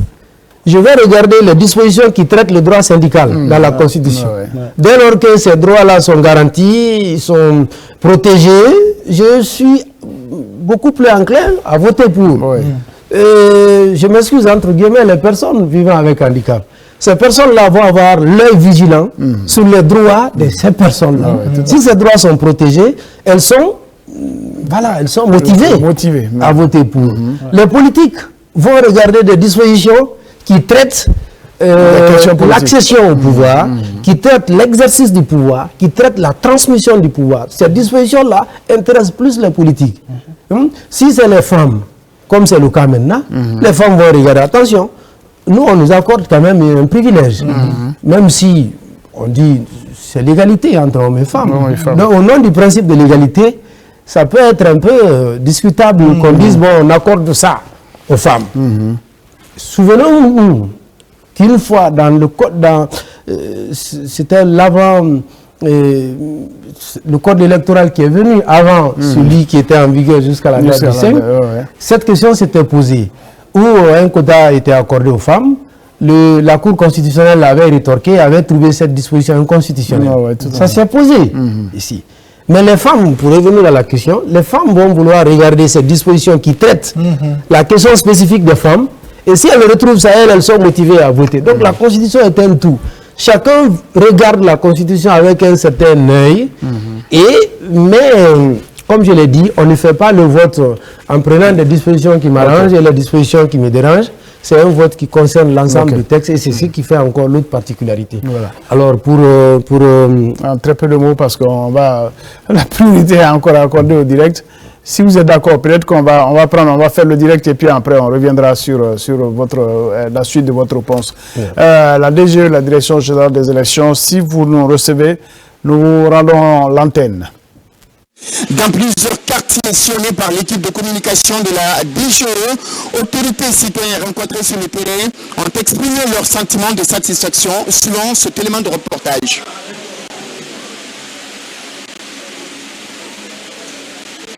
je vais regarder les dispositions qui traitent le droit syndical dans la Constitution. Dès lors que ces droits-là sont garantis, ils sont protégés, je suis beaucoup plus enclin à voter pour. Je m'excuse entre guillemets, les personnes vivant avec handicap. Ces personnes-là vont avoir l'œil vigilant sur les droits de ces personnes-là. Si ces droits sont protégés, elles sont motivées à voter pour. Les politiques vont regarder des dispositions qui traitent l'accession au pouvoir, qui traitent l'exercice du pouvoir, qui traitent la transmission du pouvoir. Ces dispositions-là intéressent plus les politiques. Si c'est les femmes, comme c'est le cas maintenant, les femmes vont regarder, attention, nous on nous accorde quand même un privilège, même si on dit c'est l'égalité entre hommes et femmes. Donc au nom du principe de l'égalité, ça peut être un peu discutable qu'on dise bon on accorde ça aux femmes. Souvenons-nous qu'une fois dans le code, c'était l'avant, le code électoral qui est venu avant celui qui était en vigueur jusqu'à la date du 5, cette question s'était posée. Où un quota a été accordé aux femmes, la Cour constitutionnelle avait rétorqué, avait trouvé cette disposition inconstitutionnelle. Ça s'est posé ici. Mais les femmes, pour revenir à la question, les femmes vont vouloir regarder cette disposition qui traite la question spécifique des femmes, et si elles retrouvent ça, elles sont motivées à voter. Donc la Constitution est un tout. Chacun regarde la Constitution avec un certain œil, mais comme je l'ai dit, on ne fait pas le vote en prenant des dispositions qui m'arrangent et les dispositions qui me dérangent. C'est un vote qui concerne l'ensemble du texte et c'est ce qui fait encore l'autre particularité. Alors en très peu de mots parce qu'on va la priorité est encore accordée au direct. Si vous êtes d'accord, peut-être qu'on va faire le direct et puis après on reviendra sur la suite de votre réponse. La DGE, la Direction Générale des Élections, si vous nous recevez, nous rendons l'antenne. Dans plusieurs quartiers sillonnés par l'équipe de communication de la DGE, autorités citoyennes rencontrées sur le terrain ont exprimé leur sentiment de satisfaction selon cet élément de reportage.